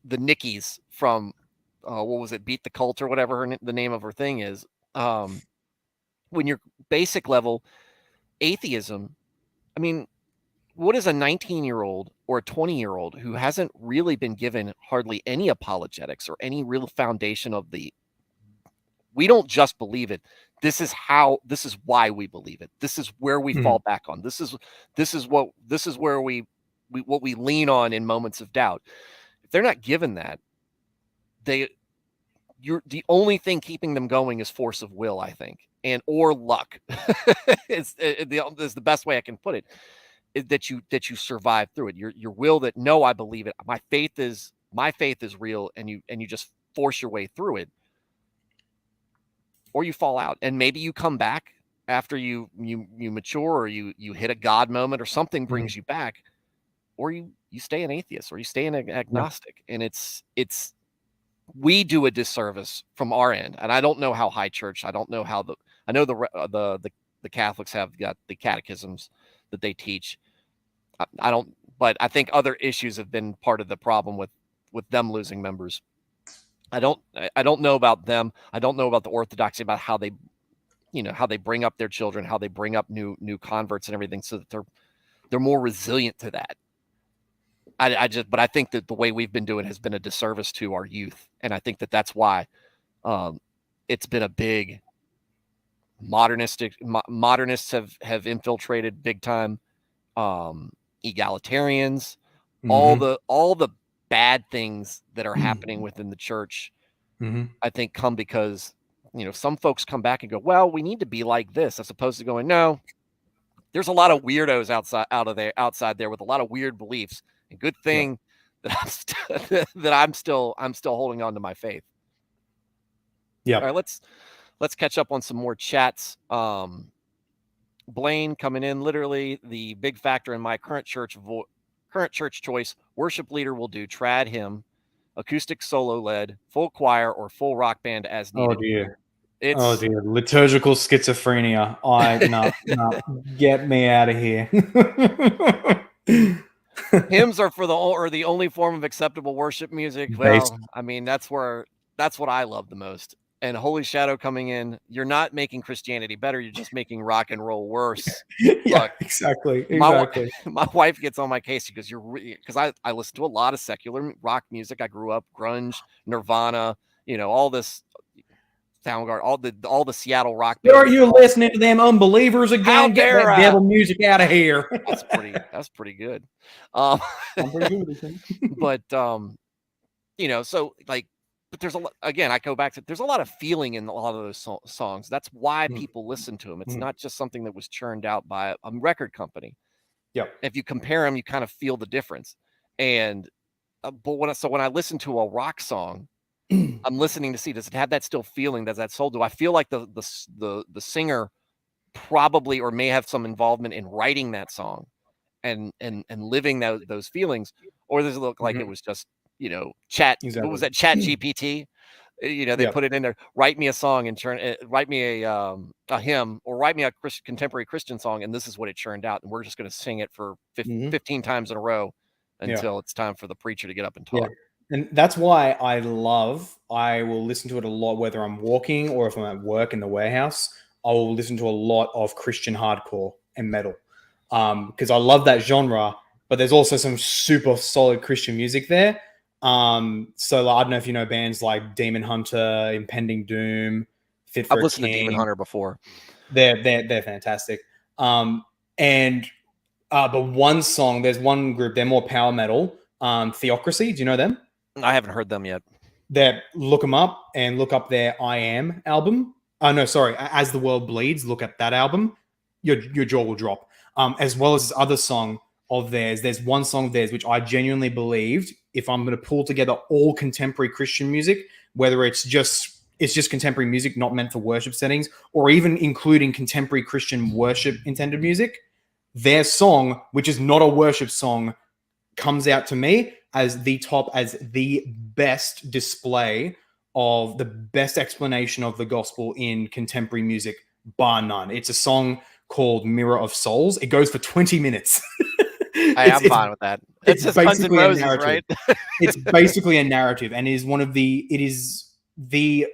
S1: Nickies from what was it, Beat the Cult or whatever the name of her thing is. When you're basic level atheism, I mean, what is a 19-year-old or a 20-year-old who hasn't really been given hardly any apologetics or any real foundation of we don't just believe it. This is why we believe it. This is where we fall back on. This is where we what we lean on in moments of doubt. If they're not given that, the only thing keeping them going is force of will, I think, or luck. It's the best way I can put it. Is that you survive through it. Your will that no, I believe it. My faith is real, and you just force your way through it, or you fall out, and maybe you come back after you mature, or you hit a God moment, or something brings you back, or you stay an atheist, or you stay an agnostic, and it's we do a disservice from our end, and I don't know how high church. I don't know how I know the Catholics have got the catechisms that they teach. I don't, but I think other issues have been part of the problem with them losing members. I don't know about them. I don't know about the Orthodoxy, about how they, how they bring up their children, how they bring up new converts and everything, so that they're more resilient to that. But I think that the way we've been doing has been a disservice to our youth, and I think that that's why it's been a big modernists have infiltrated big time. Egalitarians, all the bad things that are happening within the church, I think come because, some folks come back and go, well, we need to be like this, as opposed to going, no, there's a lot of weirdos outside there with a lot of weird beliefs, and good thing that I'm still holding on to my faith.
S2: Yeah.
S1: All right, let's catch up on some more chats. Blaine coming in, literally the big factor in my current church choice. Worship leader will do trad hymn, acoustic solo led, full choir, or full rock band as needed.
S2: Oh dear. Liturgical schizophrenia. No, get me out of here.
S1: Hymns are the only form of acceptable worship music. Well, I mean, that's what I love the most. And Holy Shadow coming in, you're not making Christianity better, you're just making rock and roll worse.
S2: Yeah, look, exactly.
S1: My wife gets on my case because because I listen to a lot of secular rock music. I grew up grunge, Nirvana, all this Soundgarden, all the Seattle rock
S2: bands. Are you listening to them unbelievers again? Get that devil music out of here.
S1: That's pretty good. I'm pretty good with this. But so like. But there's again, I go back to, there's a lot of feeling in a lot of those songs. That's why people listen to them. It's not just something that was churned out by a record company.
S2: Yeah.
S1: If you compare them, you kind of feel the difference. And but when I listen to a rock song, I'm listening to see, does it have that still feeling? Does that soul? Do I feel like the singer probably or may have some involvement in writing that song and living those feelings, or does it look like it was just chat? Exactly. What was that? Chat GPT? They put it in there. Write me a song and write me a hymn, or write me a contemporary Christian song, and this is what it churned out, and we're just going to sing it for 15 times in a row until it's time for the preacher to get up and talk.
S2: Yeah. And that's why I will listen to it a lot, whether I'm walking or if I'm at work in the warehouse. I will listen to a lot of Christian hardcore and metal because I love that genre, but there's also some super solid Christian music there. So I don't know if you know bands like Demon Hunter, Impending Doom, Fit for
S1: I've
S2: a
S1: listened
S2: King.
S1: to Demon Hunter before.
S2: They're fantastic. But there's one group, they're more power metal. Theocracy, do you know them?
S1: I haven't heard them yet.
S2: Look them up and look up their I Am album. Oh no, sorry, As the World Bleeds. Look at that album. Your jaw will drop. As well as this other song of theirs. There's one song of theirs which I genuinely believed, if I'm going to pull together all contemporary Christian music, whether it's just contemporary music not meant for worship settings, or even including contemporary Christian worship intended music, their song, which is not a worship song, comes out to me as the best display of the best explanation of the gospel in contemporary music, bar none. It's a song called Mirror of Souls. It goes for 20 minutes.
S1: I'm fine with that. It's just Guns N'
S2: basically a
S1: Roses,
S2: narrative.
S1: right?
S2: It's basically a narrative, and it is the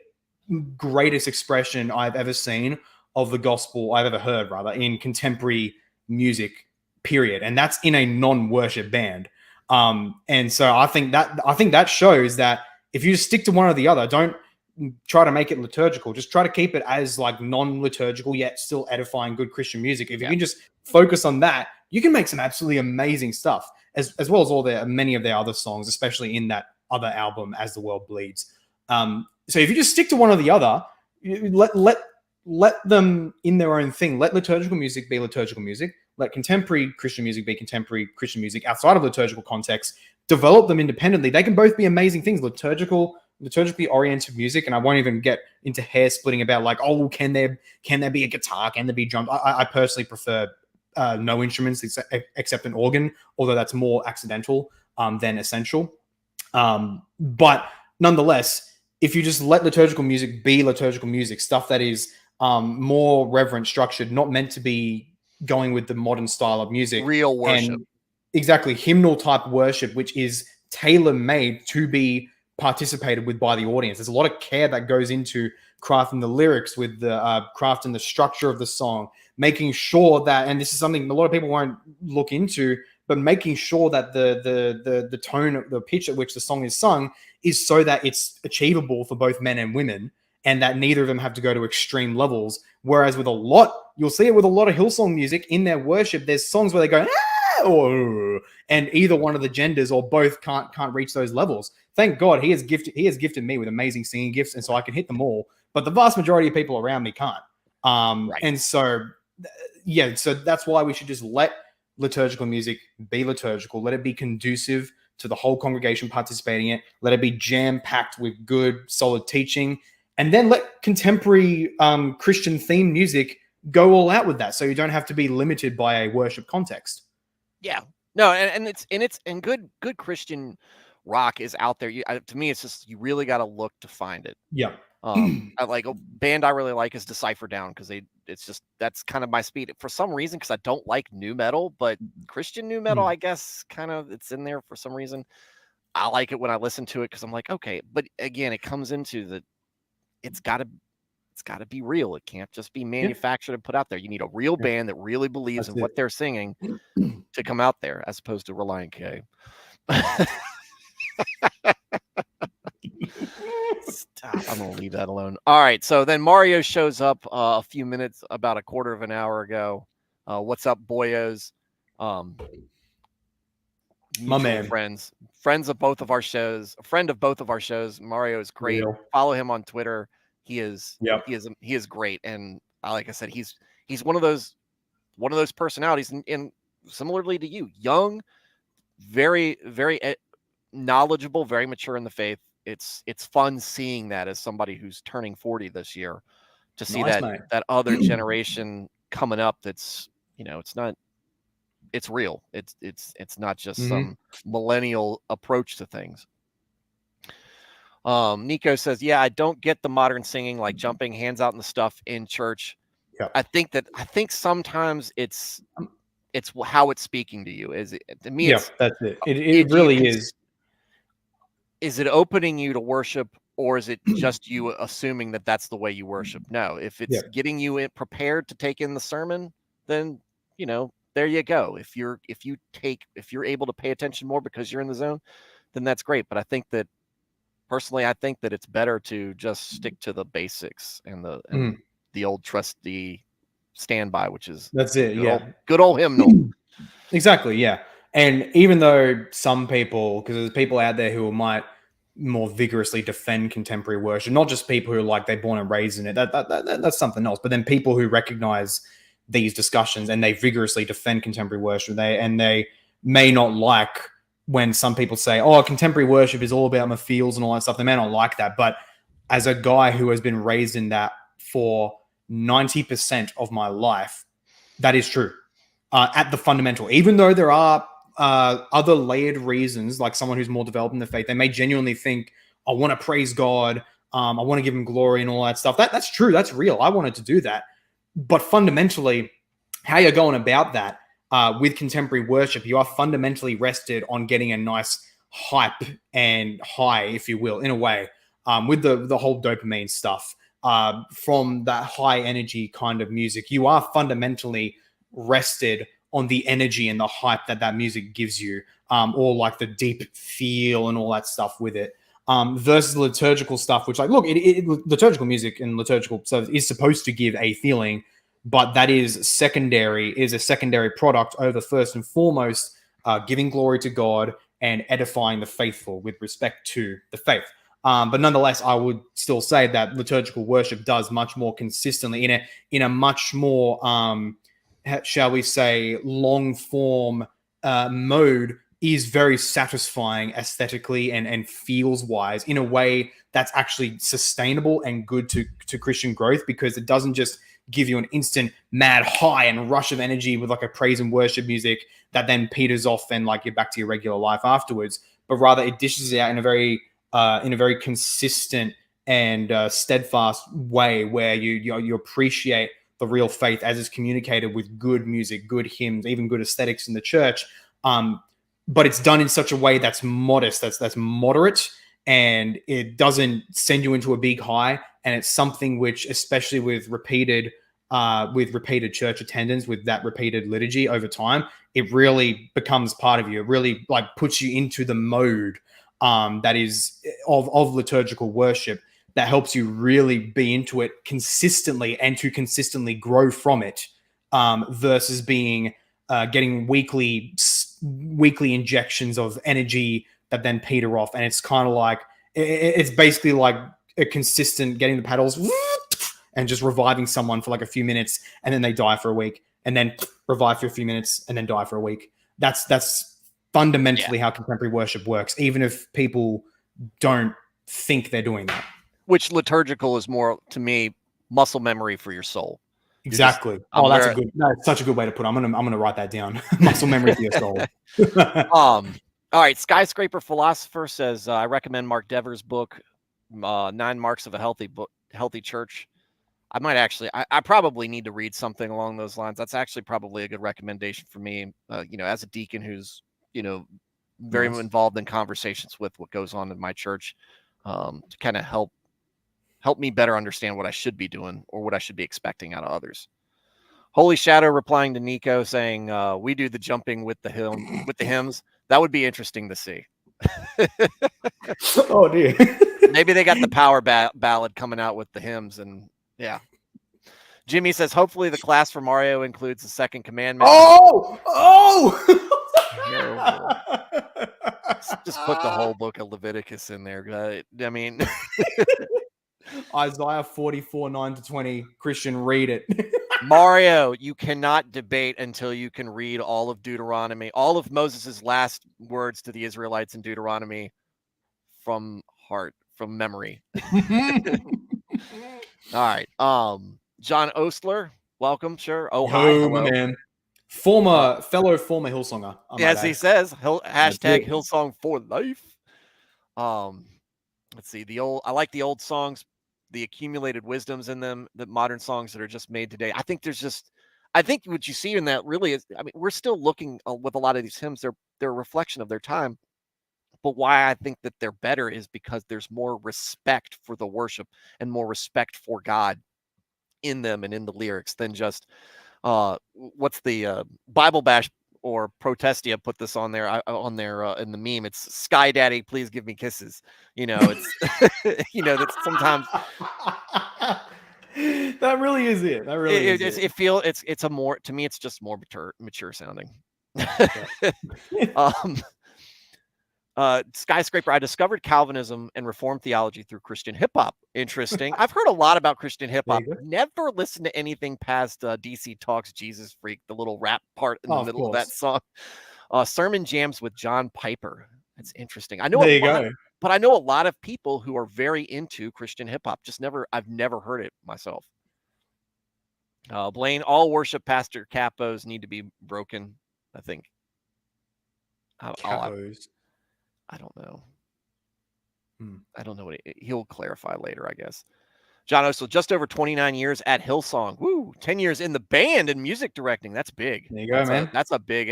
S2: greatest expression I've ever seen of the gospel, I've ever heard, rather, in contemporary music, period. And that's in a non-worship band. And so I think that shows that if you just stick to one or the other, don't try to make it liturgical. Just try to keep it as like non-liturgical yet still edifying good Christian music. If you can just focus on that, you can make some absolutely amazing stuff, as well as many of their other songs, especially in that other album, As the World Bleeds. So if you just stick to one or the other, let them in their own thing. Let liturgical music be liturgical music. Let contemporary Christian music be contemporary Christian music outside of liturgical context. Develop them independently. They can both be amazing things. Liturgically oriented music, and I won't even get into hair splitting about like, oh, can there be a guitar? Can there be drums? I personally prefer no instruments except an organ, although that's more accidental than essential. But nonetheless, if you just let liturgical music be liturgical music, stuff that is more reverent, structured, not meant to be going with the modern style of music,
S1: real worship,
S2: and exactly hymnal type worship, which is tailor-made to be participated with by the audience. There's a lot of care that goes into crafting the lyrics, with the crafting the structure of the song, making sure that, and this is something a lot of people won't look into, but making sure that the tone, the pitch at which the song is sung is so that it's achievable for both men and women, and that neither of them have to go to extreme levels. Whereas you'll see it with a lot of Hillsong music in their worship, there's songs where they go, and either one of the genders or both can't reach those levels. Thank God he has gifted me with amazing singing gifts, and so I can hit them all. But the vast majority of people around me can't. Right. And so, so that's why we should just let liturgical music be liturgical. Let it be conducive to the whole congregation participating in it. Let it be jam-packed with good, solid teaching. And then let contemporary Christian themed music go all out with that, so you don't have to be limited by a worship context.
S1: Yeah. No, and good Christian rock is out there. To me, it's just, you really got to look to find it.
S2: Yeah.
S1: I like a band I really like is Decipher Down, because that's kind of my speed for some reason, because I don't like nu metal, but Christian nu metal, I guess, kind of it's in there for some reason. I like it when I listen to it because I'm like, okay, but again, it comes into it's got to be real. It can't just be manufactured and put out there. You need a real band that really believes in what they're singing to come out there, as opposed to Reliant K. Stop. I'm gonna leave that alone. All right. So then Mario shows up about a quarter of an hour ago. What's up, boyos?
S2: My man.
S1: Friends of both of our shows. A friend of both of our shows. Mario is great. Follow him on Twitter. He is great. And like I said, he's one of those personalities, and similarly to you, young, very, very knowledgeable, very mature in the faith. It's fun seeing that as somebody who's turning 40 this year, to see that other generation coming up. That's, it's real. It's not just some millennial approach to things. Nico says, yeah, I don't get the modern singing, like jumping, hands out and the stuff in church. Yeah. I think sometimes it's how it's speaking to you. To me,
S2: that's it. It really is.
S1: Is it opening you to worship, or is it just you assuming that that's the way you worship? No, if it's getting you prepared to take in the sermon, then, there you go. If you're able to pay attention more because you're in the zone, then that's great. But I think that it's better to just stick to the basics and the old trusty standby, which is good old hymnal.
S2: Exactly. Yeah. And even though some people, because there's people out there who might more vigorously defend contemporary worship, not just people who they're born and raised in it, that's something else. But then people who recognize these discussions and they vigorously defend contemporary worship, they may not like when some people say, oh, contemporary worship is all about my feels and all that stuff. They may not like that. But as a guy who has been raised in that for 90% of my life, that is true. At the fundamental, even though there are other layered reasons, like someone who's more developed in the faith, they may genuinely think, I want to praise God, I want to give him glory and all that stuff. That's true. That's real. I wanted to do that. But fundamentally, how you're going about that with contemporary worship, you are fundamentally rested on getting a nice hype and high, if you will, in a way, with the whole dopamine stuff. From that high energy kind of music, you are fundamentally rested on the energy and the hype that music gives you, or like the deep feel and all that stuff with it. Versus liturgical stuff, which like, look, liturgical music and liturgical service is supposed to give a feeling, but that is a secondary product over first and foremost, giving glory to God and edifying the faithful with respect to the faith. But nonetheless, I would still say that liturgical worship does much more consistently in a much more, shall we say, long form mode, is very satisfying aesthetically and feels wise in a way that's actually sustainable and good to Christian growth, because it doesn't just give you an instant mad high and rush of energy with like a praise and worship music that then peters off and like you're back to your regular life afterwards, but rather it dishes it out in a very consistent and steadfast way where you appreciate the real faith as it's communicated with good music, good hymns, even good aesthetics in the church. But it's done in such a way that's modest, that's moderate, and it doesn't send you into a big high. And it's something which, especially with repeated church attendance, with that repeated liturgy over time, it really becomes part of you. It really like puts you into the mode that is of liturgical worship, that helps you really be into it consistently and to consistently grow from it, versus being getting weekly injections of energy that then peter off. And it's kind of like, it's basically like a consistent getting the paddles and just reviving someone for like a few minutes, and then they die for a week, and then revive for a few minutes and then die for a week. That's fundamentally how contemporary worship works, even if people don't think they're doing that.
S1: Which liturgical is more, to me, muscle memory for your soul.
S2: Exactly. That's such a good way to put it. I'm gonna write that down. Muscle memory for your soul.
S1: All right. Skyscraper Philosopher says, I recommend Mark Dever's book, 9 Marks of a Healthy Church. I probably need to read something along those lines. That's actually probably a good recommendation for me, as a deacon who's, very involved in conversations with what goes on in my church, to kind of help me better understand what I should be doing or what I should be expecting out of others. Holy Shadow replying to Nico saying, we do the jumping with the hymns. That would be interesting to see.
S2: Oh dear.
S1: Maybe they got the power ballad coming out with the hymns, and yeah. Jimmy says, hopefully the class for Mario includes the second commandment. Just put the whole book of Leviticus in there. I mean,
S2: Isaiah 44, 9-20. Christian, read it.
S1: Mario, you cannot debate until you can read all of Deuteronomy, all of Moses' last words to the Israelites in Deuteronomy from heart, from memory. All right. John Ostler, welcome. Sure. Oh, hi. Hello.
S2: Man. Fellow former Hillsonger.
S1: As he says, hashtag Hillsong for life. Let's see. I like the old songs, the accumulated wisdoms in them, the modern songs that are just made today. I think what you see in that really is, we're still looking with a lot of these hymns, they're a reflection of their time. But why I think that they're better is because there's more respect for the worship and more respect for God in them and in the lyrics than just what's the Bible Bash or Protestia put this on there in the meme. It's Sky Daddy, please give me kisses. It's that's sometimes
S2: that really is it. That really is it.
S1: It's a more, to me, it's just more mature sounding. Skyscraper, I discovered Calvinism and Reformed theology through Christian hip hop. Interesting. I've heard a lot about Christian hip hop. Never listened to anything past DC Talks Jesus Freak, the little rap part in the middle of that song. Sermon Jams with John Piper. That's interesting. I know but I know a lot of people who are very into Christian hip hop. I've never heard it myself. Blaine, all worship pastor capos need to be broken, I think.
S2: Capos.
S1: I don't know.
S2: Hmm.
S1: I don't know what he'll clarify later, I guess. John Osel, just over 29 years at Hillsong. Woo! 10 years in the band and music directing. That's big.
S2: There you go, man.
S1: That's a big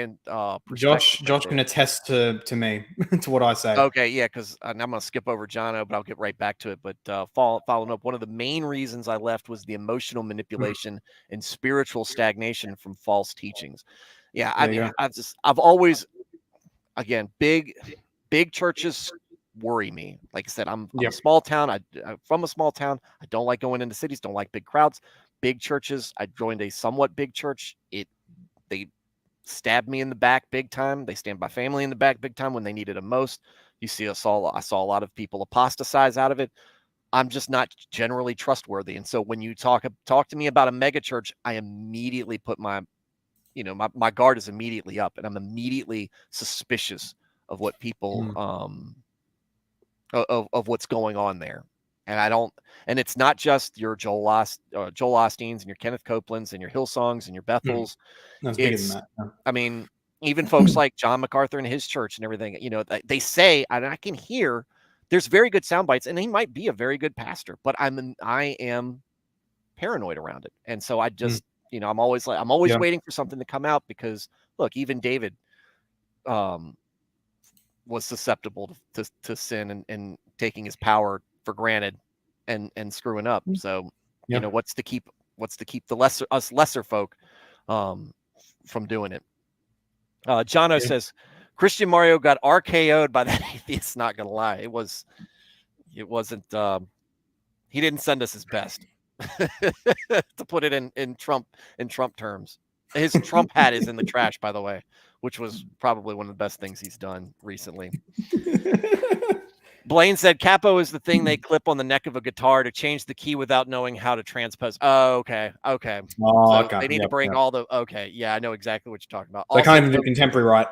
S1: perspective.
S2: Josh can attest to me to what I say.
S1: Okay, yeah, because I'm going to skip over Jono, but I'll get right back to it. But following up, one of the main reasons I left was the emotional manipulation and spiritual stagnation from false teachings. Yeah, I mean, I've always, again, big churches worry me. Like I said, I'm a small town. I'm from a small town. I don't like going into cities. Don't like big crowds. Big churches. I joined a somewhat big church. They stabbed me in the back big time. They stand by family in the back big time when they needed it most. I saw a lot of people apostatize out of it. I'm just not generally trustworthy. And so when you talk to me about a mega church, I immediately put my guard is immediately up, and I'm immediately suspicious of what people of what's going on there. And it's not just your Joel Osteens and your Kenneth Copelands and your Hillsongs and your Bethels.
S2: That's bigger than that.
S1: I mean, even folks like John MacArthur and his church and everything, they say, and I can hear there's very good sound bites, and he might be a very good pastor, but I am paranoid around it. And so I just, I'm always waiting for something to come out, because look, even David was susceptible to sin and taking his power for granted and screwing up. So, what's to keep the lesser folk from doing it? Jono says Christian Mario got RKO'd by that atheist. Not gonna lie, it wasn't. He didn't send us his best, to put it in Trump terms. His Trump hat is in the trash, by the way, which was probably one of the best things he's done recently. Blaine said capo is the thing they clip on the neck of a guitar to change the key without knowing how to transpose. Oh, okay.
S2: Oh,
S1: so okay. They need to bring all the. Okay, yeah, I know exactly what you're talking about.
S2: They can't even do contemporary, right?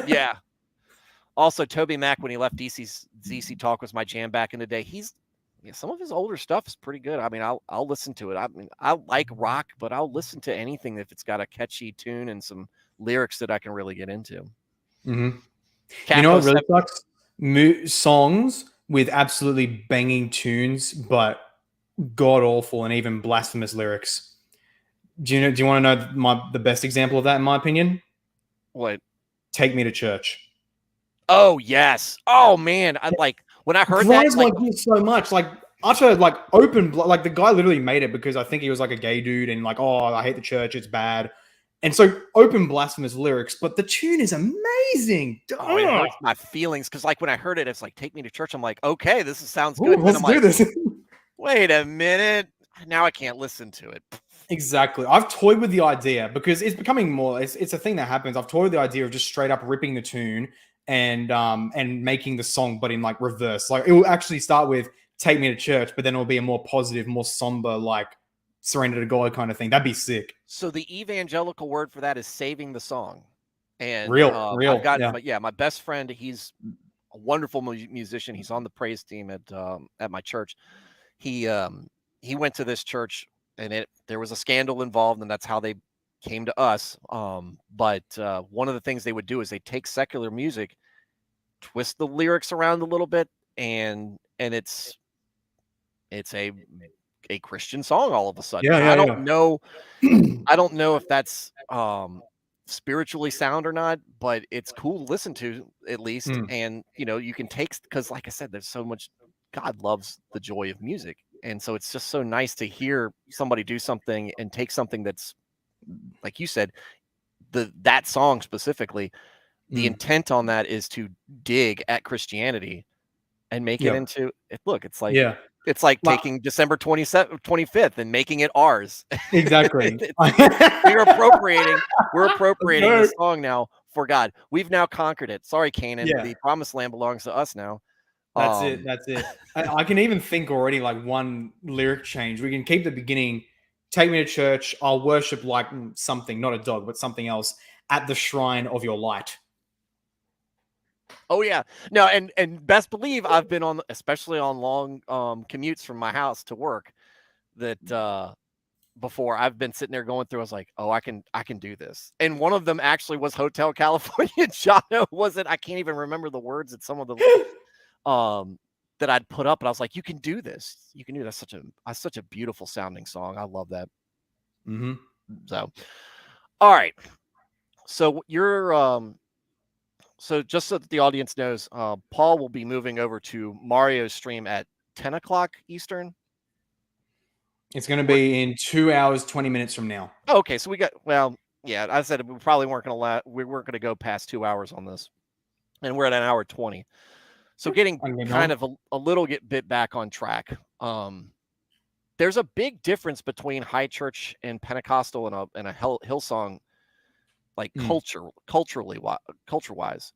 S1: Yeah. Also, Toby Mac, when he left DC Talk, was my jam back in the day. Some of his older stuff is pretty good. I mean, I'll listen to it. I mean, I like rock, but I'll listen to anything if it's got a catchy tune and some lyrics that I can really get into.
S2: Mm-hmm. You know what really sucks? Songs with absolutely banging tunes, but god awful and even blasphemous lyrics. Do you want to know the best example of that, in my opinion?
S1: What?
S2: Take Me to Church.
S1: Oh yes. Oh man, I like when I heard that.
S2: Like so much, like utter like open, like the guy literally made it because I think he was like a gay dude and like, oh, I hate the church, it's bad. And so open blasphemous lyrics, but the tune is amazing.
S1: Oh, it hurts my feelings because like when I heard it, it's like Take Me to Church. I'm like, okay, this sounds good.
S2: Ooh, let's do this.
S1: Wait a minute. Now I can't listen to it.
S2: Exactly. I've toyed with the idea because it's becoming more, it's a thing that happens. I've toyed with the idea of just straight up ripping the tune and making the song, but in like reverse. Like it will actually start with Take Me to Church, but then it'll be a more positive, more somber, like surrender to God kind of thing. That'd be sick.
S1: So the evangelical word for that is saving the song. And
S2: real.
S1: I've got, my best friend, he's a wonderful musician. He's on the praise team at my church. He went to this church and there was a scandal involved, and that's how they came to us. But one of the things they would do is they take secular music, twist the lyrics around a little bit, and it's a Christian song all of a sudden. I don't know if that's spiritually sound or not, but it's cool to listen to at least. And you can take, because like I said, there's so much. God loves the joy of music, and so it's just so nice to hear somebody do something and take something that's, like you said, that song specifically, the intent on that is to dig at Christianity and make it into it. Look, it's like it's like taking December 25th and making it ours.
S2: Exactly.
S1: We're appropriating the song now for God. We've now conquered it. Sorry, Canaan. The promised land belongs to us now.
S2: That's it. I can even think already like one lyric change. We can keep the beginning. Take me to church. I'll worship like something, not a dog, but something else at the shrine of your light.
S1: Oh yeah. No, and best believe I've been on, especially on long commutes from my house to work, that before, I've been sitting there going through. I was like, oh, I can do this. And one of them actually was Hotel California. Jono wasn't. I can't even remember the words at some of the that I'd put up, and I was like, you can do this. You can do that. Such a beautiful sounding song. I love that.
S2: Mm-hmm.
S1: So, all right. So you're so just so that the audience knows, Paul will be moving over to Mario's stream at 10 o'clock Eastern.
S2: It's going to be in 2 hours, 20 minutes from now.
S1: Oh, okay, so yeah, I said we probably weren't going to go past 2 hours on this, and we're at an hour 20. So getting kind of a little bit back on track. There's a big difference between high church and Pentecostal and a Hillsong, like culture wise.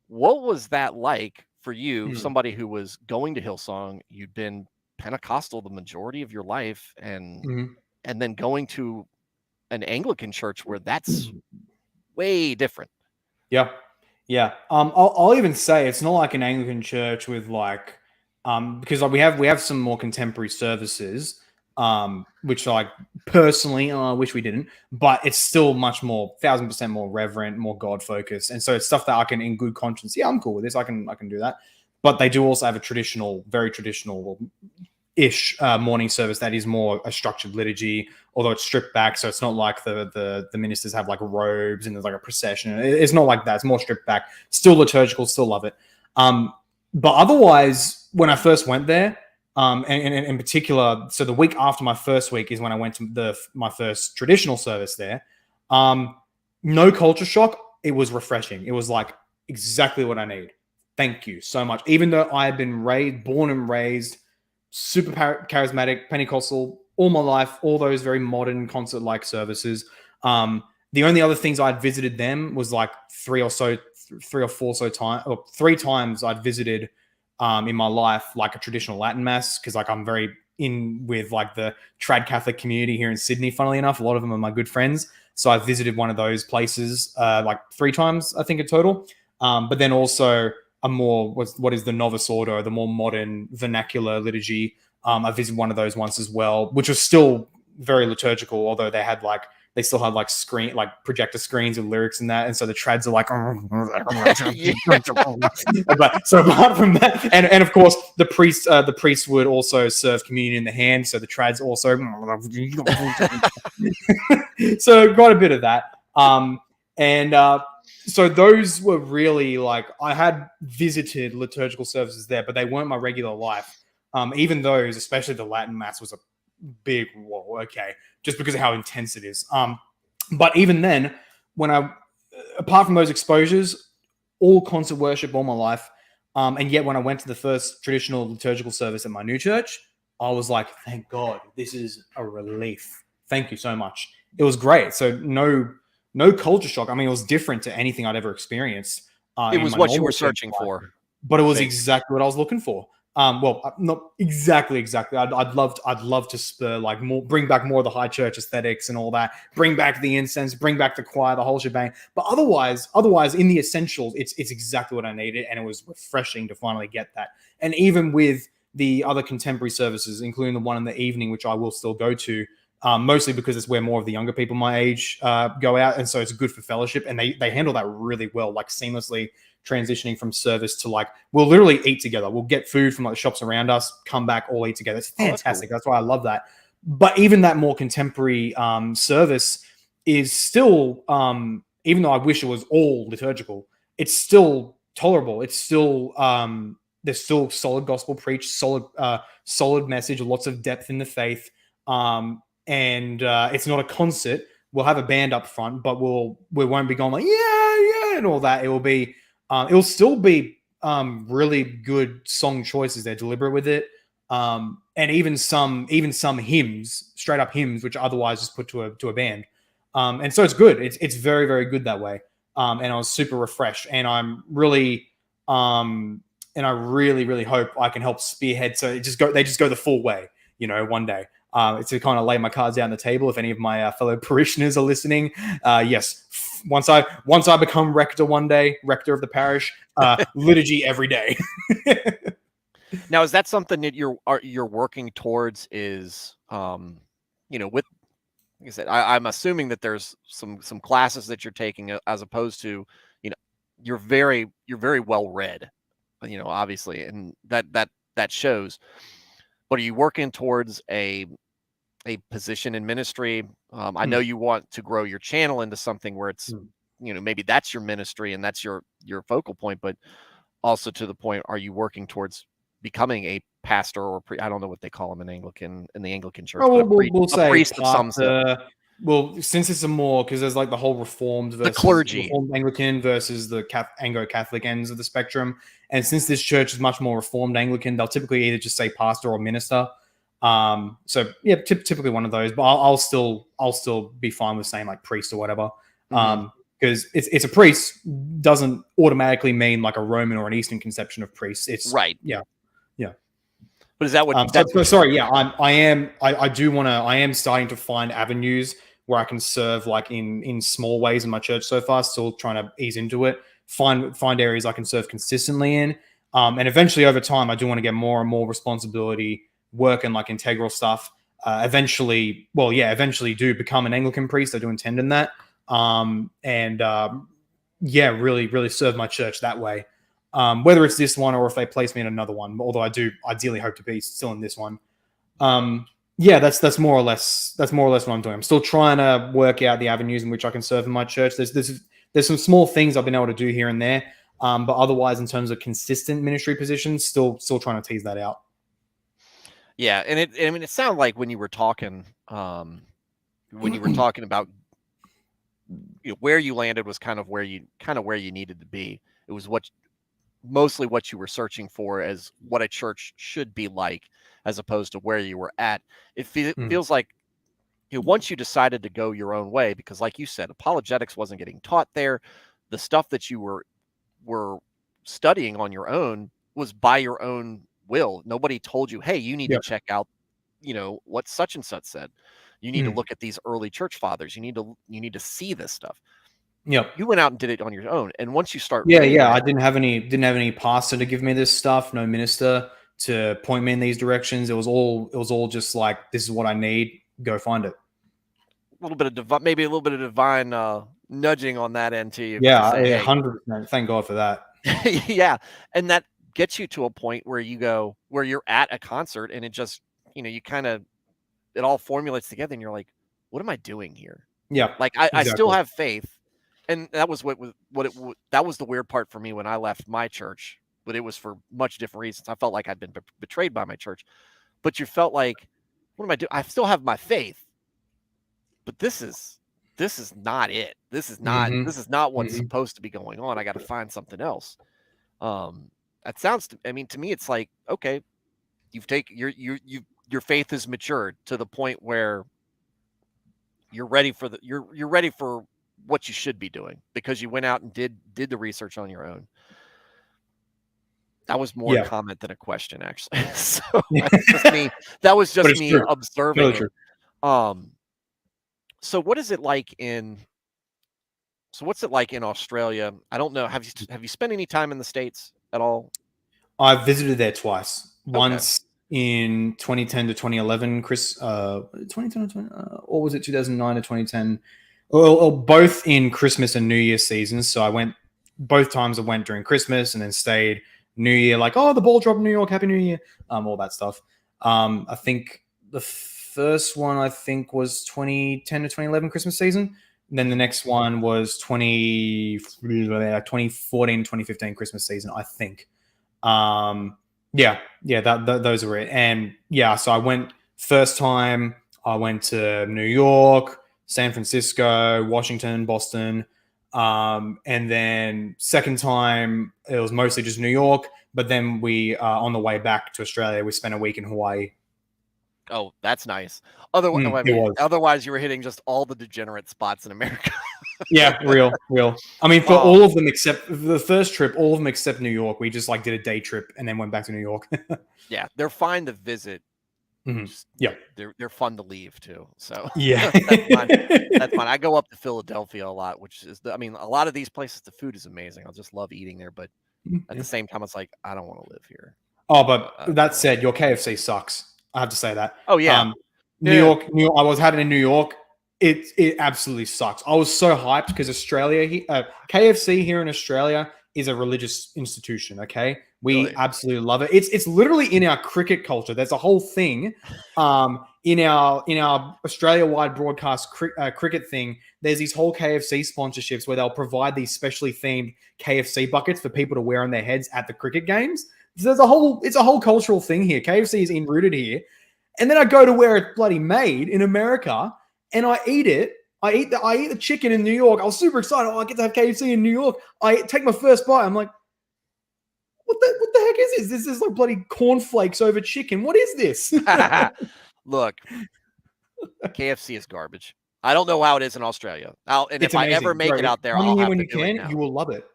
S1: What was that like for you, somebody who was going to Hillsong? You'd been Pentecostal the majority of your life, and then going to an Anglican church where that's way different.
S2: Yeah. I'll even say it's not like an Anglican church with like, because like we have some more contemporary services, which like personally I wish we didn't, but it's still much more 1,000% more reverent, more God focused, and so it's stuff that I can, in good conscience, yeah, I'm cool with this. I can do that. But they do also have a very traditional ish morning service that is more a structured liturgy, although it's stripped back, so it's not like the ministers have like robes and there's like a procession. It's not like that. It's more stripped back, still liturgical, still love it. But otherwise, when I first went there, and in particular, so the week after my first week is when I went to my first traditional service there. No culture shock. It was refreshing. It was like exactly what I need. Thank you so much. Even though I had been born and raised super charismatic, Pentecostal all my life, all those very modern concert-like services. The only other things I'd visited them was like three times I'd visited in my life, like a traditional Latin mass, because like I'm very in with like the trad Catholic community here in Sydney, funnily enough. A lot of them are my good friends. So I visited one of those places like 3 times, I think, in total. But then also a more, what is the novice order, the more modern vernacular liturgy. I visited one of those once as well, which was still very liturgical, although they still had like projector screens with lyrics and that, and so the trads are like but so apart from that, and of course the priest would also serve communion in the hand, so the trads also so quite a bit of that. So those were really like, I had visited liturgical services there, but they weren't my regular life. Even those, especially the Latin Mass, was a big whoa, okay, just because of how intense it is. But even then, apart from those exposures, all concert worship all my life, and yet when I went to the first traditional liturgical service at my new church, I was like, thank God, this is a relief. Thank you so much. It was great. So no culture shock. I mean, it was different to anything I'd ever experienced.
S1: It was what you were searching for,
S2: but it was exactly what I was looking for. Well, not exactly. I'd love to spur like more, bring back more of the high church aesthetics and all that. Bring back the incense, bring back the choir, the whole shebang. But otherwise, in the essentials, it's exactly what I needed, and it was refreshing to finally get that. And even with the other contemporary services, including the one in the evening, which I will still go to, mostly because it's where more of the younger people my age go out, and so it's good for fellowship, and they handle that really well, like seamlessly transitioning from service to like, we'll literally eat together. We'll get food from like the shops around us, come back, all eat together. It's fantastic. That's why I love that. But even that more contemporary service is still, even though I wish it was all liturgical, it's still tolerable. It's still, there's still solid gospel preached, solid message, lots of depth in the faith. And it's not a concert. We'll have a band up front, but we won't be going like, yeah, and all that. It will still be really good song choices. They're deliberate with it. And even some hymns, straight up hymns, which otherwise just put to a band. And so it's good. It's very, very good that way. And I was super refreshed, and I'm really, and I really, really hope I can help spearhead. So they just go the full way, one day. To kind of lay my cards out on the table. If any of my fellow parishioners are listening, yes, once I become rector one day, rector of the parish, liturgy every day.
S1: Now, is that something that you're working towards? Is with like I said, I'm assuming that there's some classes that you're taking as opposed to, you know, you're very well read, obviously, and that shows. But are you working towards a position in ministry? I know you want to grow your channel into something where it's, maybe that's your ministry and that's your focal point, but also to the point, are you working towards becoming a pastor or I don't know what they call them in the Anglican church,
S2: Oh,
S1: but
S2: we'll
S1: a
S2: say
S1: priest of some sort.
S2: pastor. Well, since it's a more because there's like the whole
S1: The clergy.
S2: Reformed Anglican versus the Anglo-Catholic ends of the spectrum, and since this church is much more Reformed Anglican, they'll typically either just say pastor or minister. So yeah, typically one of those. But I'll still be fine with saying like priest or whatever. Because it's a priest doesn't automatically mean like a Roman or an Eastern conception of priests. It's
S1: right.
S2: Yeah.
S1: But is that what?
S2: Sorry, yeah, I am starting to find avenues where I can serve like in small ways in my church so far. Still trying to ease into it. Find areas I can serve consistently in, and eventually over time, I do want to get more and more responsibility, work and like integral stuff. Eventually do become an Anglican priest. I do intend in that, really serve my church that way. Whether it's this one or if they place me in another one, although I do ideally hope to be still in this one. That's more or less what I'm doing. I'm still trying to work out the avenues in which I can serve in my church. There's some small things I've been able to do here and there, but otherwise, in terms of consistent ministry positions, still trying to tease that out.
S1: Yeah, and it sounded like when you were talking, about where you landed was kind of where you needed to be. It was mostly what you were searching for as what a church should be like, as opposed to where you were at. It feels like once you decided to go your own way, because like you said, apologetics wasn't getting taught there. The stuff that you were studying on your own was by your own will. Nobody told you, hey, you need to check out, what such and such said. You need to look at these early church fathers. You need to see this stuff.
S2: Yep.
S1: You went out and did it on your own. And once you start
S2: I didn't have any pastor to give me this stuff, no minister to point me in these directions. It was all just like, this is what I need, go find it.
S1: A little bit of maybe a little bit of divine nudging on that end to you.
S2: Yeah,
S1: to say,
S2: 100%. Thank God for that.
S1: Yeah. And that gets you to a point where you're at a concert and it just, it all formulates together and you're like, what am I doing here?
S2: Yeah.
S1: Like I still have faith. And that was that was the weird part for me when I left my church, but it was for much different reasons. I felt like I'd been betrayed by my church, but you felt like, what am I doing? I still have my faith, but this is not it. This is not what's supposed to be going on. I got to find something else. That sounds to me, it's like, okay, your faith has matured to the point where you're ready for you're ready for what you should be doing because you went out and did the research on your own. That was more a comment than a question, actually. So that was just me observing it. So what's it like in Australia? I don't know. Have you spent any time in the States at all?
S2: I've visited there twice. Once in 2010 to 2011, 2010 to 20, or was it 2009 to 2010? Well, both in Christmas and New Year's seasons. So I went both times. I went during Christmas and then stayed New Year, like, oh, the ball dropped in New York, Happy New Year, all that stuff. I think the first one was 2010 to 2011 Christmas season. And then the next one was 2014, 2015 Christmas season, I think. Those are it. And so I went first time. I went to New York, San Francisco, Washington, Boston. And then second time, it was mostly just New York. But then we, on the way back to Australia, we spent a week in Hawaii.
S1: Oh, that's nice. Otherwise, you were hitting just all the degenerate spots in America.
S2: Yeah, real. I mean, for all of them except the first trip, all of them except New York, we just like did a day trip and then went back to New York.
S1: Yeah, they're fine to visit.
S2: Yeah,
S1: they're fun to leave too. So
S2: yeah,
S1: that's fine. I go up to Philadelphia a lot, which is a lot of these places, the food is amazing. I'll just love eating there, but at the same time, it's like I don't want to live here.
S2: Oh, but that said, your KFC sucks. I have to say that.
S1: Oh yeah,
S2: New York. I was had it in New York. It absolutely sucks. I was so hyped because KFC here in Australia is a religious institution. Okay, we
S1: Really?
S2: absolutely love it. It's literally in our cricket culture. There's a whole thing, in our Australia-wide broadcast cricket thing. There's these whole KFC sponsorships where they'll provide these specially themed KFC buckets for people to wear on their heads at the cricket games. So it's a whole cultural thing here. KFC is enrooted here, and then I go to where it's bloody made in America. And I eat it. I eat the chicken in New York. I was super excited. Oh, I get to have KFC in New York. I take my first bite. I'm like, what the heck is this? This is like bloody cornflakes over chicken. What is this?
S1: Look, KFC is garbage. I don't know how it is in Australia. And
S2: It's
S1: if I
S2: amazing.
S1: ever make
S2: Bro,
S1: it out there,
S2: come
S1: I'll
S2: here
S1: have
S2: when
S1: to
S2: you
S1: do it
S2: can.
S1: now.
S2: You will love it.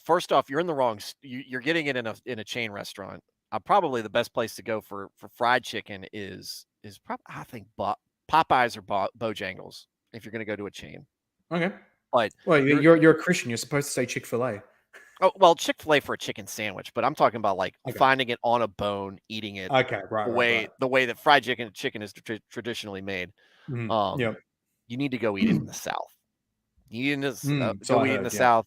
S1: First off, you're in the wrong. You're getting it in a chain restaurant. Probably the best place to go for fried chicken is probably, I think, Popeyes or Bojangles if you're going to go to a chain.
S2: Okay.
S1: But
S2: well, you're a Christian. You're supposed to say Chick-fil-A.
S1: Oh, well, Chick-fil-A for a chicken sandwich, but I'm talking about like
S2: Okay.
S1: finding it on a bone, eating it.
S2: Okay, right.
S1: The way that fried chicken is traditionally made.
S2: Mm, yep.
S1: You need to go eat it in the South. You need to
S2: so
S1: go eat it in the South.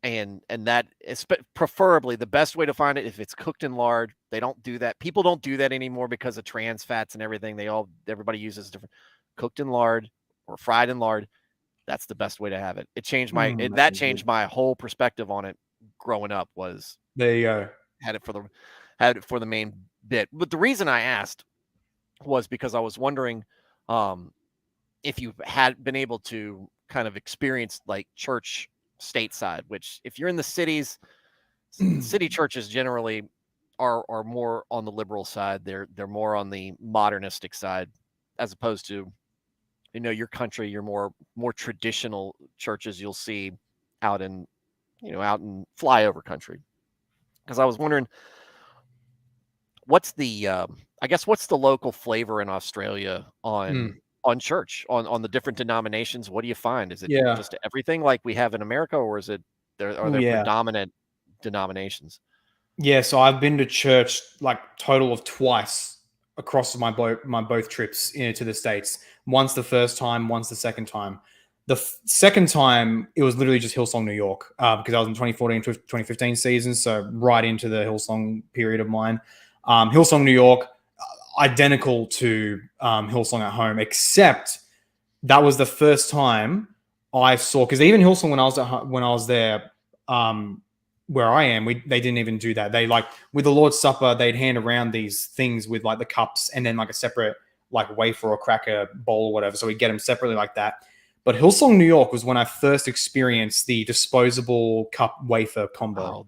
S1: And that is preferably the best way to find it if it's cooked in lard. They don't do that. People don't do that anymore because of trans fats and everything. Everybody uses different cooked in lard or fried in lard. That's the best way to have it. It changed my whole perspective on it growing up. Was
S2: there you go.
S1: Had it for the main bit. But the reason I asked was because I was wondering if you had been able to kind of experience like church stateside, which if you're in the cities, city churches generally are more on the liberal side. They're more on the modernistic side, as opposed to, your country, your more traditional churches you'll see out in flyover country. Because I was wondering, what's the local flavor in Australia on church, on the different denominations? What do you find? Is it just everything like we have in America, or are there predominant denominations?
S2: Yeah, so I've been to church like total of twice across my both trips to the States. Once the first time, once the second time. The second time, it was literally just Hillsong New York, because I was in 2014, 2015 season, so right into the Hillsong period of mine. Hillsong New York, identical to Hillsong at home, except that was the first time I saw, because even Hillsong when I was there, where I am, they didn't even do that. They like with the Lord's Supper, they'd hand around these things with like the cups and then like a separate like wafer or cracker bowl or whatever. So we get them separately like that. But Hillsong New York was when I first experienced the disposable cup wafer combo.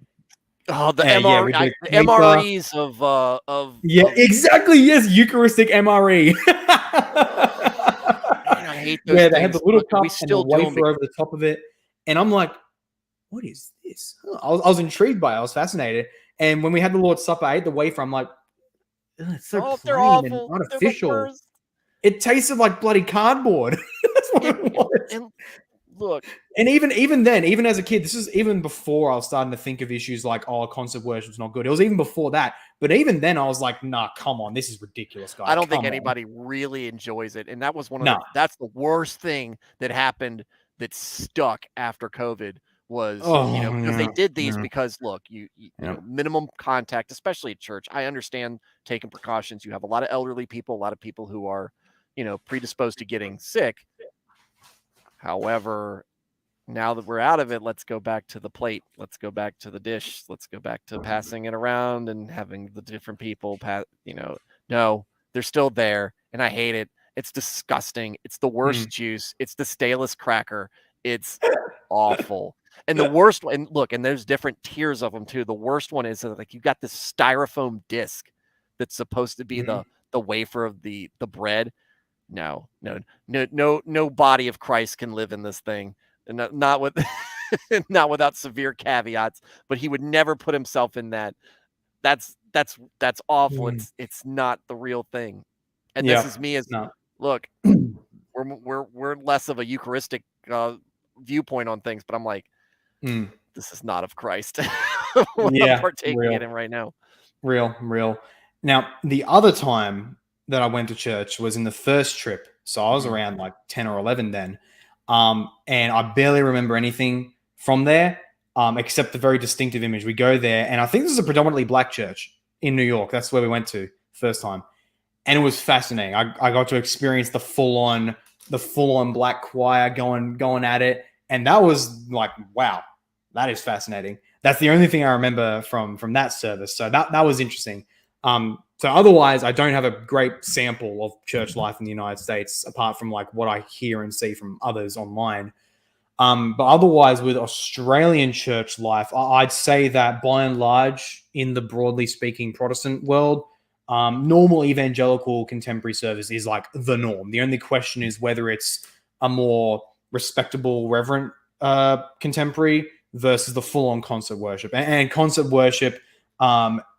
S1: The MREs of
S2: exactly. Yes, Eucharistic MRE.
S1: Man, I hate those things.
S2: They had the little cup and the wafer over the top of it, and I'm like, what is this? I was intrigued by it. I was fascinated. And when we had the Lord's Supper, I ate the wafer. I'm like, it's so plain and artificial. It tasted like bloody cardboard. That's what it was.
S1: And look,
S2: and even then, even as a kid, this is even before I was starting to think of issues like, concert worship's not good. It was even before that. But even then, I was like, nah, come on, this is ridiculous, guys.
S1: I don't think anybody really enjoys it. And that was that's the worst thing that happened that stuck after COVID was, because they did these because, look, you know, minimum contact, especially at church. I understand taking precautions. You have a lot of elderly people, a lot of people who are, predisposed to getting sick. However, now that we're out of it, let's go back to the plate. Let's go back to the dish. Let's go back to passing it around and having the different people no, they're still there. And I hate it. It's disgusting. It's the worst juice. It's the stalest cracker. It's awful. And the worst one, and there's different tiers of them too. The worst one is like you got this styrofoam disc that's supposed to be the wafer of the bread. No body of Christ can live in this thing, and not with not without severe caveats. But he would never put himself in that. That's awful. It's not the real thing. And this is me look, we're less of a Eucharistic viewpoint on things, but I'm like, this is not of Christ. I'm partaking in it right now.
S2: Real. Now, the other time that I went to church was in the first trip. So I was around like 10 or 11 then. And I barely remember anything from there, except the very distinctive image. We go there, and I think this is a predominantly black church in New York. That's where we went to first time. And it was fascinating. I got to experience the full on black choir going at it. And that was like, wow, that is fascinating. That's the only thing I remember from that service. So that was interesting. So otherwise, I don't have a great sample of church life in the United States, apart from like what I hear and see from others online. But otherwise, with Australian church life, I'd say that by and large, in the broadly speaking Protestant world, normal evangelical contemporary service is like the norm. The only question is whether it's a more respectable, reverent contemporary versus the full-on concert worship. And concert worship,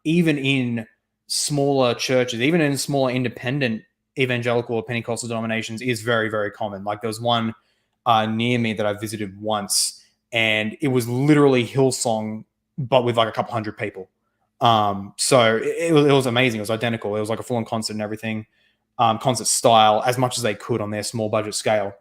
S2: even in smaller churches, even in smaller independent evangelical or Pentecostal denominations, is very, very common. Like there was one near me that I visited once, and it was literally Hillsong, but with like a couple hundred people. So it was amazing. It was identical. It was like a full-on concert and everything, concert style, as much as they could on their small budget scale.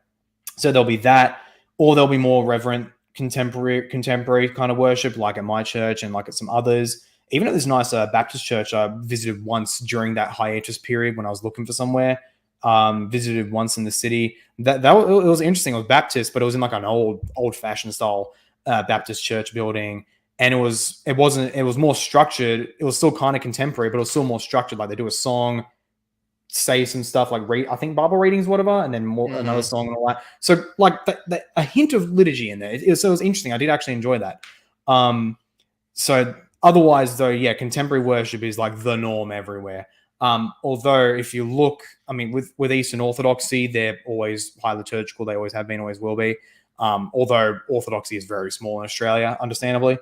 S2: So there'll be that, or there'll be more reverent contemporary kind of worship, like at my church and like at some others. Even at this nice Baptist church I visited once during that hiatus period when I was looking for somewhere. Visited once in the city. That it was interesting. It was Baptist, but it was in like an old fashioned style Baptist church building, and it was more structured. It was still kind of contemporary, but it was still more structured. Like they do a song, say some stuff like read, I think Bible readings, whatever, and then another song and all that. So like a hint of liturgy in there. So it was interesting. I did actually enjoy that. So otherwise, though, yeah, contemporary worship is like the norm everywhere. Although if you look, I mean, with Eastern Orthodoxy, they're always high liturgical. They always have been, always will be. Although Orthodoxy is very small in Australia, understandably.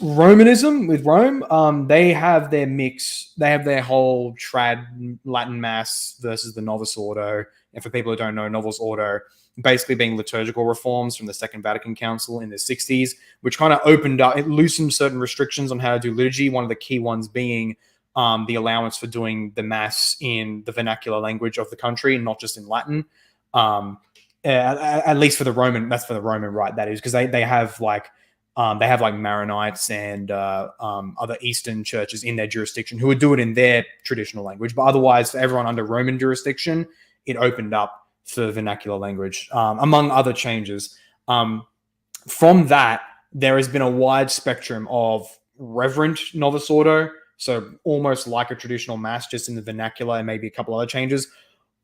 S2: Romanism with Rome, they have their mix. They have their whole trad Latin Mass versus the Novus Ordo. And for people who don't know, Novus Ordo basically being liturgical reforms from the Second Vatican Council in the 60s, which kind of opened up, it loosened certain restrictions on how to do liturgy. One of the key ones being the allowance for doing the Mass in the vernacular language of the country, not just in Latin. At least for the Roman, that's for the Roman Rite, that is, because they have like Maronites and other Eastern churches in their jurisdiction who would do it in their traditional language. But otherwise, for everyone under Roman jurisdiction, it opened up for vernacular language, among other changes. From that, there has been a wide spectrum of reverent Novus Ordo, so almost like a traditional Mass, just in the vernacular and maybe a couple other changes,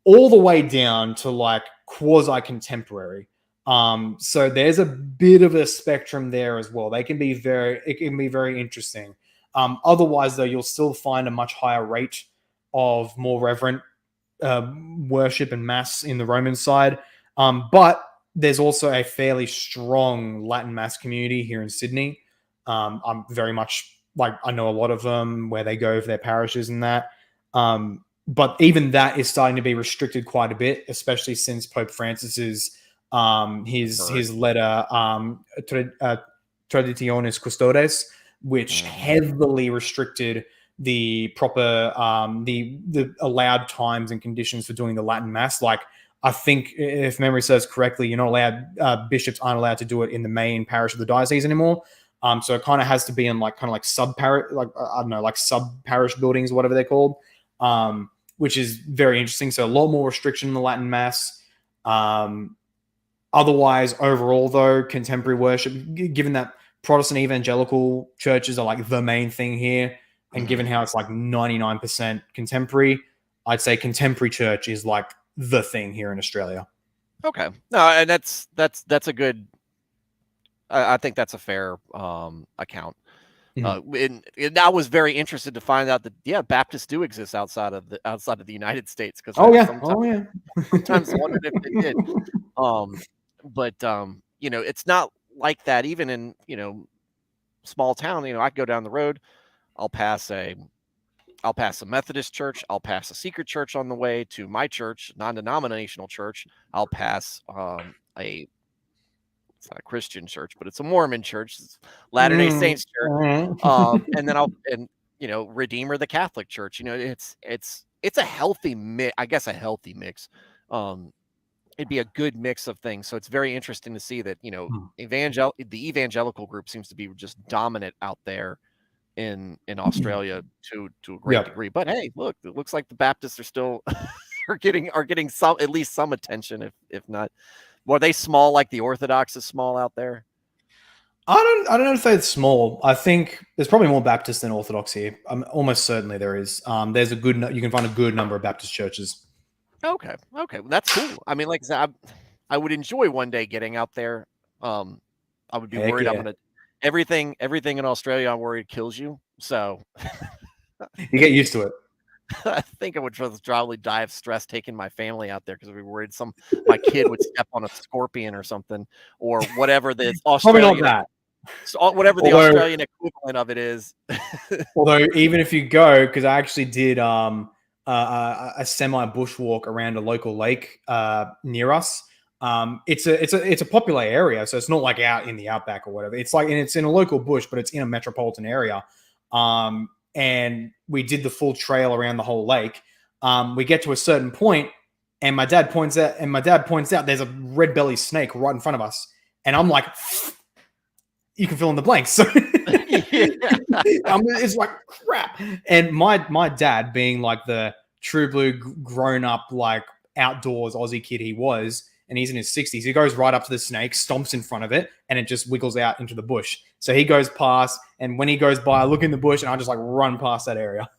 S2: all the way down to like quasi-contemporary. So there's a bit of a spectrum there as well. It can be very interesting. Otherwise, though, you'll still find a much higher rate of more reverent worship and Mass in the Roman side. But there's also a fairly strong Latin Mass community here in Sydney. I'm very much like, I know a lot of them where they go for their parishes and that. But even that is starting to be restricted quite a bit, especially since Pope Francis's his letter Traditionis Custodes, which heavily restricted the proper the allowed times and conditions for doing the Latin Mass. Like, I think, if memory serves correctly, you're not allowed, bishops aren't allowed to do it in the main parish of the diocese anymore. So it kind of has to be in like sub parish, like I don't know, like sub parish buildings, whatever they're called, which is very interesting. So a lot more restriction in the Latin Mass. Otherwise, overall, though, contemporary worship, given that Protestant evangelical churches are like the main thing here, and given how it's like 99% contemporary, I'd say contemporary church is like the thing here in Australia.
S1: Okay, no, and that's a good. I think that's a fair account. And I was very interested to find out that Baptists do exist outside of the United States, because sometimes wondered if they did. But it's not like that even in small town. I go down the road, I'll pass a Methodist church, I'll pass a secret church on the way to my church, non-denominational church. I'll pass it's not a Christian church, but it's a Mormon church, it's Latter-day Saints church. And then Redeemer, the Catholic Church. It's it's a healthy mix. I guess a healthy mix. It'd be a good mix of things. So it's very interesting to see that, the evangelical group seems to be just dominant out there in Australia to a great degree. But hey, look, it looks like the Baptists are still are getting some, at least some attention, if not. Were they small like the Orthodox is small out there?
S2: I don't know if they're small. I think there's probably more Baptist than Orthodox here. Almost certainly there is. There's you can find a good number of Baptist churches.
S1: Okay, well, that's cool. I mean, like I said, I would enjoy one day getting out there. I would be
S2: Heck
S1: worried I'm
S2: yeah.
S1: gonna everything in Australia. I'm worried kills you. So
S2: You get used to it.
S1: I think I would probably die of stress taking my family out there because I'd be worried my kid would step on a scorpion or something, or whatever the
S2: Probably not
S1: Australian
S2: that.
S1: whatever the Australian equivalent of it is.
S2: Although even if you go, because I actually did a semi bushwalk around a local lake near us. It's a popular area, so it's not like out in the outback or whatever. It's like, and it's in a local bush, but it's in a metropolitan area. And we did the full trail around the whole lake. We get to a certain point, and my dad points out there's a red bellied snake right in front of us, and I'm like, you can fill in the blanks. So it's like crap. And my dad, being like the true blue grown up, like outdoors Aussie kid he was, and he's in his 60s, he goes right up to the snake, stomps in front of it, and it just wiggles out into the bush. So he goes past, and when he goes by, I look in the bush and I just like run past that area.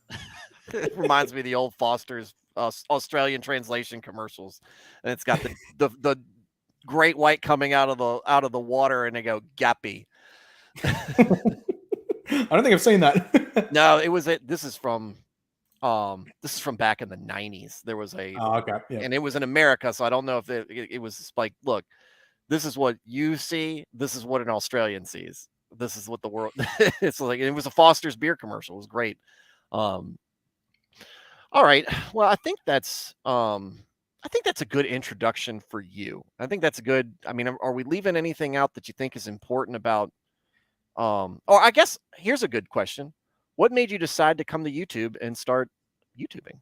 S1: It reminds me of the old Foster's Australian translation commercials, and it's got the great white coming out of the water, and they go gappy.
S2: I don't think I've seen that.
S1: No, this is from back in the 90s. There was a
S2: okay, yeah.
S1: And it was in America, so I don't know if it was like, look, this is what you see, this is what an Australian sees, this is what the world it's like. It was a Foster's beer commercial. It was great. All right, well, I think that's a good introduction for you. I think that's a good, I mean, are we leaving anything out that you think is important about or I guess here's a good question. What made you decide to come to YouTube and start YouTubing?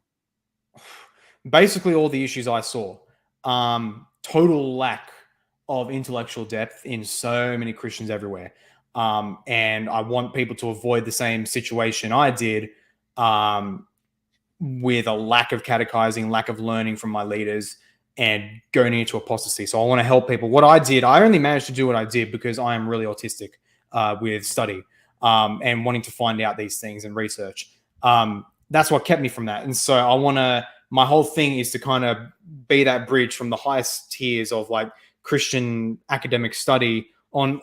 S2: Basically all the issues I saw. Total lack of intellectual depth in so many Christians everywhere. And I want people to avoid the same situation I did, with a lack of catechizing, lack of learning from my leaders, and going into apostasy. So I want to help people. What I did, I only managed to do what I did because I am really autistic with study and wanting to find out these things and research. That's what kept me from that. And so my whole thing is to kind of be that bridge from the highest tiers of like Christian academic study on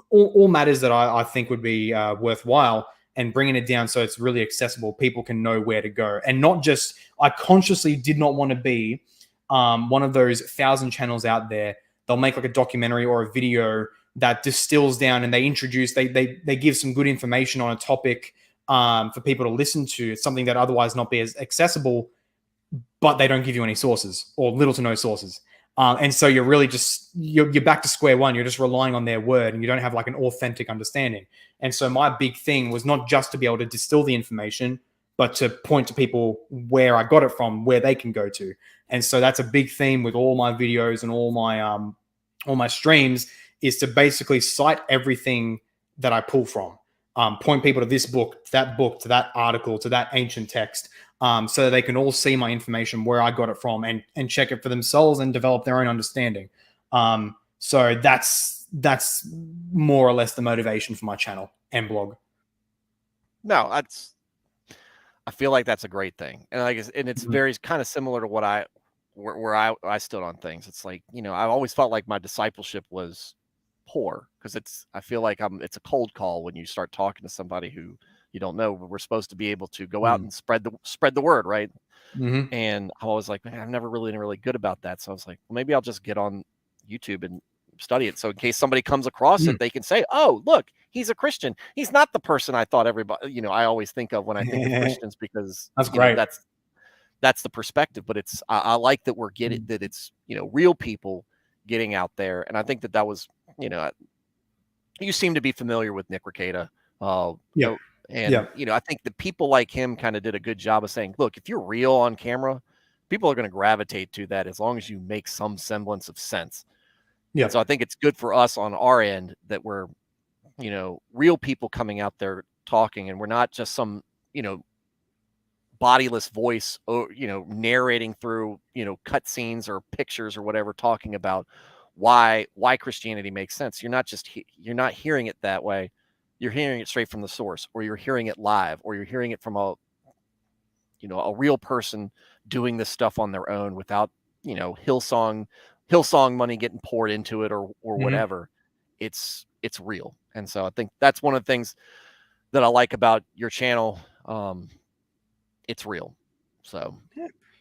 S2: all matters that I think would be worthwhile, and bringing it down so it's really accessible. People can know where to go, and not just, I consciously did not want to be one of those 1,000 channels out there. They'll make like a documentary or a video that distills down, and they give some good information on a topic for people to listen to. It's something that otherwise not be as accessible, but they don't give you any sources or little to no sources. And so you're really just, you're back to square one. You're just relying on their word, and you don't have like an authentic understanding. And so my big thing was not just to be able to distill the information, but to point to people where I got it from, where they can go to. And so that's a big theme with all my videos and all my streams, is to basically cite everything that I pull from. Point people to this book, to that article, to that ancient text, so that they can all see my information, where I got it from, and check it for themselves and develop their own understanding. So that's more or less the motivation for my channel and blog.
S1: No, I feel like that's a great thing, and it's very kind of similar to where I stood on things. It's like, I always felt like my discipleship was poor, because I feel like it's a cold call when you start talking to somebody who you don't know. We're supposed to be able to go out and spread the word, right? And I was like, man, I've never really been really good about that. So I was like, well, maybe I'll just get on YouTube and study it, so in case somebody comes across it, they can say, oh, look, he's a Christian. He's not the person I thought everybody, I always think of when I think of Christians, because
S2: that's great.
S1: That's the perspective. But I like that we're getting that it's, real people getting out there. And I think that was, you seem to be familiar with Nick Rekieta. And, I think the people like him kind of did a good job of saying, look, if you're real on camera, people are going to gravitate to that as long as you make some semblance of sense. And so I think it's good for us on our end that we're, real people coming out there talking, and we're not just some, bodiless voice, or, narrating through, cut scenes or pictures or whatever, talking about why Christianity makes sense. You're not just, you're not hearing it that way. You're hearing it straight from the source, or you're hearing it live, or you're hearing it from a real person doing this stuff on their own without, Hillsong money getting poured into it, or whatever. It's real. And so I think that's one of the things that I like about your channel. It's real. So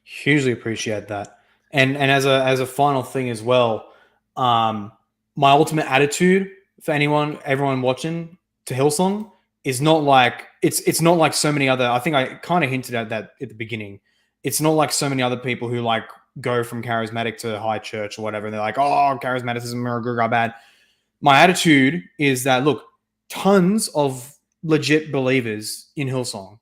S2: hugely appreciate that. And as a final thing as well, my ultimate attitude for everyone watching to Hillsong is not like it's not like so many other. I think I kind of hinted at that at the beginning. It's not like so many other people who like go from charismatic to high church or whatever, and they're like, oh, charismaticism are bad. My attitude is that, look, tons of legit believers in Hillsong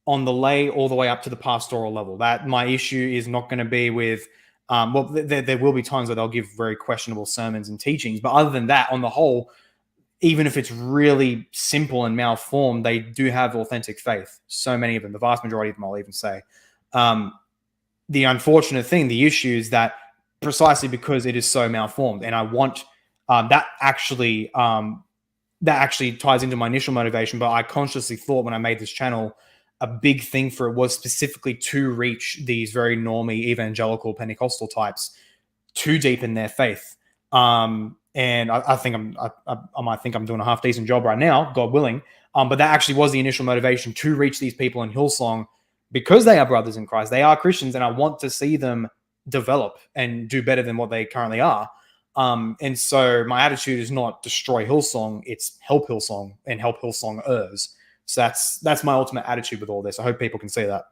S2: on the lay all the way up to the pastoral level. That my issue is not going to be with, there will be times where they'll give very questionable sermons and teachings. But other than that, on the whole, even if it's really simple and malformed, they do have authentic faith. So many of them, the vast majority of them, I'll even say. The unfortunate thing, the issue is that precisely because it is so malformed, and I want that actually ties into my initial motivation. But I consciously thought when I made this channel, a big thing for it was specifically to reach these very normie evangelical Pentecostal types to deepen their faith. And I might think I'm doing a half decent job right now, God willing. But that actually was the initial motivation to reach these people in Hillsong, because they are brothers in Christ. They are Christians, and I want to see them develop and do better than what they currently are. And so my attitude is not destroy Hillsong, it's help Hillsong and help Hillsongers. So that's my ultimate attitude with all this. I hope people can see that.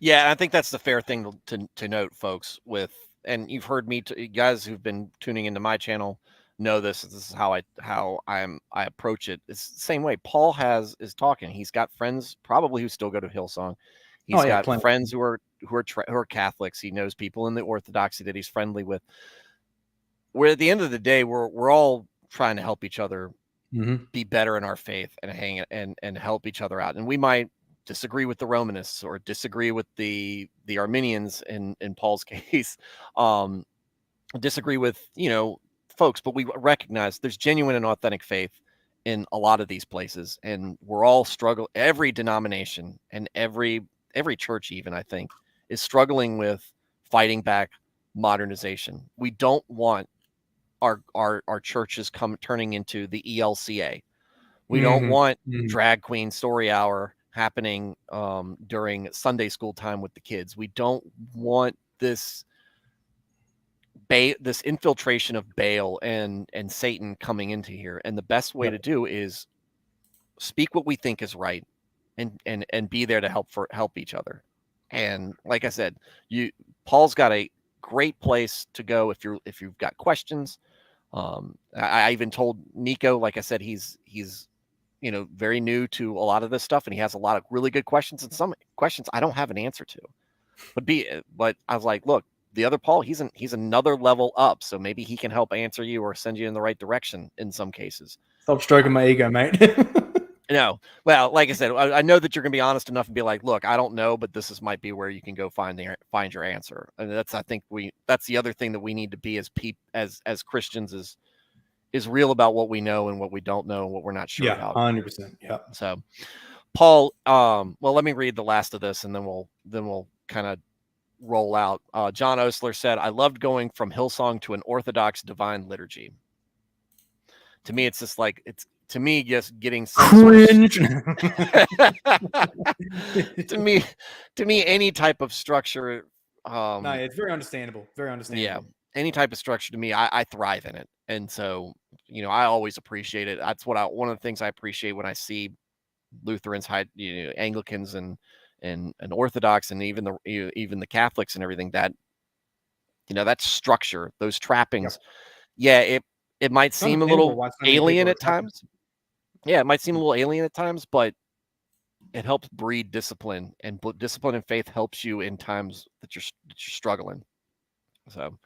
S1: Yeah, I think that's the fair thing to note, folks. And you've heard me, you guys who've been tuning into my channel know this. This is how I approach it. It's the same way Paul is talking. He's got friends probably who still go to Hillsong. He's got friends who are Catholics. He knows people in the Orthodoxy that he's friendly with. Where at the end of the day, we're all trying to help each other be better in our faith and help each other out. And we might disagree with the Romanists or disagree with the Arminians in Paul's case, disagree with, folks, but we recognize there's genuine and authentic faith in a lot of these places. And we're all every denomination and every church even, I think, is struggling with fighting back modernization. We don't want our churches turning into the ELCA. We don't want drag queen story hour happening during Sunday school time with the kids. We don't want this infiltration of Baal and Satan coming into here. And the best way to do is speak what we think is right and be there to help each other. And like I said, Paul's got a great place to go if you've got questions. I even told Nico, like I said, he's very new to a lot of this stuff, and he has a lot of really good questions, and some questions I don't have an answer to. But I was like, look, the other Paul, he's another level up, so maybe he can help answer you or send you in the right direction in some cases.
S2: Stop stroking my ego, mate.
S1: No, well, like I said, I know that you're going to be honest enough and be like, look, I don't know, but might be where you can go find your answer. And that's the other thing that we need to be as Christians is real about what we know and what we don't know and what we're not sure about.
S2: 100%. Yeah.
S1: So, Paul, well, let me read the last of this and then we'll kind of roll out. John Osler said, I loved going from Hillsong to an Orthodox divine liturgy. To me, it's just like, to me, just getting
S2: cringe.
S1: to me, any type of structure.
S2: No, it's very understandable. Very understandable.
S1: Yeah, any type of structure to me, I thrive in it, and so I always appreciate it. That's one of the things I appreciate when I see Lutherans, Anglicans, and Orthodox, and even the Catholics and everything. That that structure, those trappings. Yep. Yeah, it might seem a little alien at times. Yeah, it might seem a little alien at times, but it helps breed discipline, and discipline and faith helps you in times that you're struggling. So,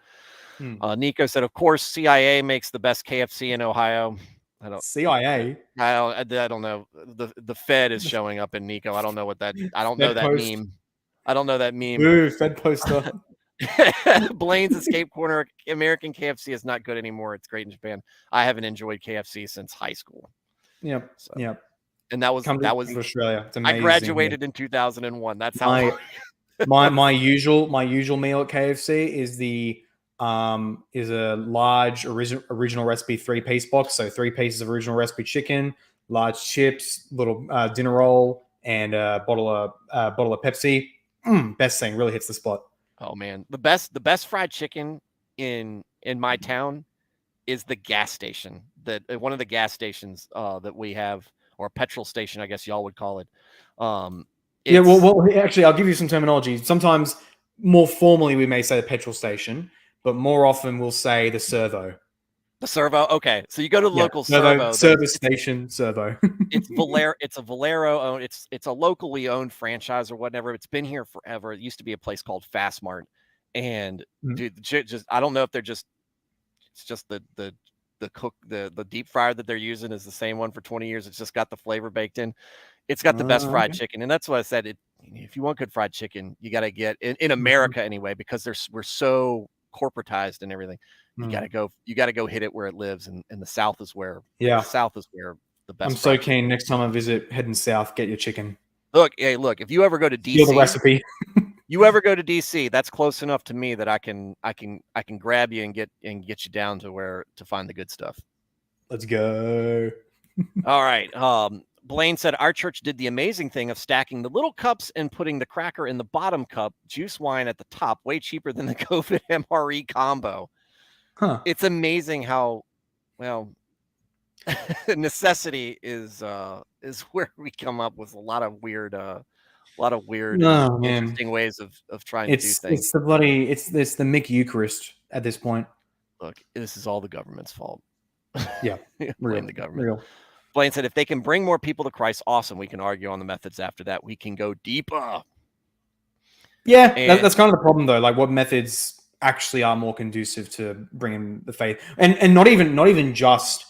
S1: Nico said, of course, CIA makes the best KFC in Ohio. I don't.
S2: CIA.
S1: I don't know. The Fed is showing up in Nico. I don't know what that. I don't know
S2: Fed
S1: that
S2: post.
S1: meme. I don't know that meme.
S2: Ooh, Fed poster.
S1: Blaine's Escape Corner. American KFC is not good anymore. It's great in Japan. I haven't enjoyed KFC since high school.
S2: Yep. So, yep.
S1: And that was
S2: Australia. It's amazing.
S1: I graduated in 2001. That's how
S2: my usual meal at KFC is is a large original recipe 3-piece box. So 3 pieces of original recipe chicken, large chips, little dinner roll, and a bottle of Pepsi. Best thing, really hits the spot.
S1: Oh man, the best fried chicken in my town is the gas station. That one of the gas stations that we have, or a petrol station, I guess y'all would call it.
S2: Yeah, well, actually, I'll give you some terminology. Sometimes, more formally, we may say the petrol station, but more often we'll say the servo.
S1: The servo, okay. So you go to the local servo
S2: service station servo.
S1: It's Valero. It's a Valero owned. It's a locally owned franchise or whatever. It's been here forever. It used to be a place called Fast Mart, and dude, just I don't know if they're just it's just the deep fryer that they're using is the same one for 20 years. It's just got the flavor baked in. It's got the best fried chicken, and that's what I said. If you want good fried chicken, you got to get in America anyway, because we're so corporatized and everything. You got to go hit it where it lives, and the South is where the South is where the best.
S2: I'm so keen. Next time I visit, heading south, get your chicken.
S1: Look, if you ever go to DC,
S2: steal the recipe.
S1: You ever go to DC, that's close enough to me that I can grab you and get you down to find the good stuff.
S2: Let's go.
S1: All right. Blaine said our church did the amazing thing of stacking the little cups and putting the cracker in the bottom cup, juice wine at the top, way cheaper than the COVID MRE combo.
S2: Huh.
S1: It's amazing how necessity is where we come up with a lot of weird interesting ways of trying to do things.
S2: It's the Mick Eucharist at this point.
S1: Look, this is all the government's fault.
S2: Yeah.
S1: Blame the government. Blaine said, if they can bring more people to Christ, awesome. We can argue on the methods after that. We can go deeper.
S2: Yeah, that's kind of the problem, though. Like, what methods actually are more conducive to bringing the faith, and not even just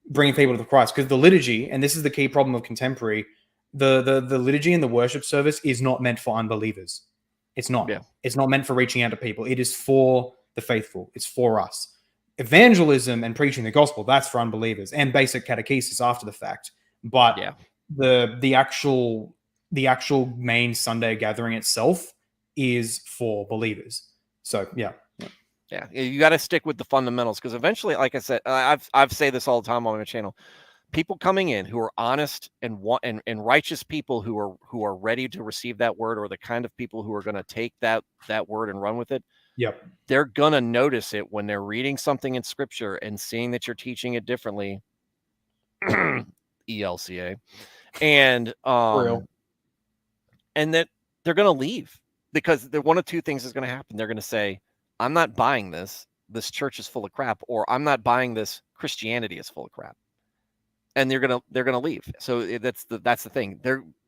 S2: bringing people to Christ, because the liturgy, and this is the key problem of contemporary, the liturgy and the worship service is not meant for unbelievers. It's not. Yeah. It's not meant for reaching out to people. It is for the faithful. It's for us. Evangelism and preaching the gospel, that's for unbelievers, and basic catechesis after the fact. But the actual main Sunday gathering itself is for believers. So yeah,
S1: you got to stick with the fundamentals, because eventually, like I said, I've say this all the time on my channel. People coming in who are honest and righteous people who are ready to receive that word, or the kind of people who are going to take that word and run with it.
S2: Yep.
S1: They're going to notice it when they're reading something in scripture and seeing that you're teaching it differently. ELCA. And and that they're going to leave, because one of two things is going to happen. They're going to say, I'm not buying this. This church is full of crap, or I'm not buying this. Christianity is full of crap. And they're going to leave. So that's the thing.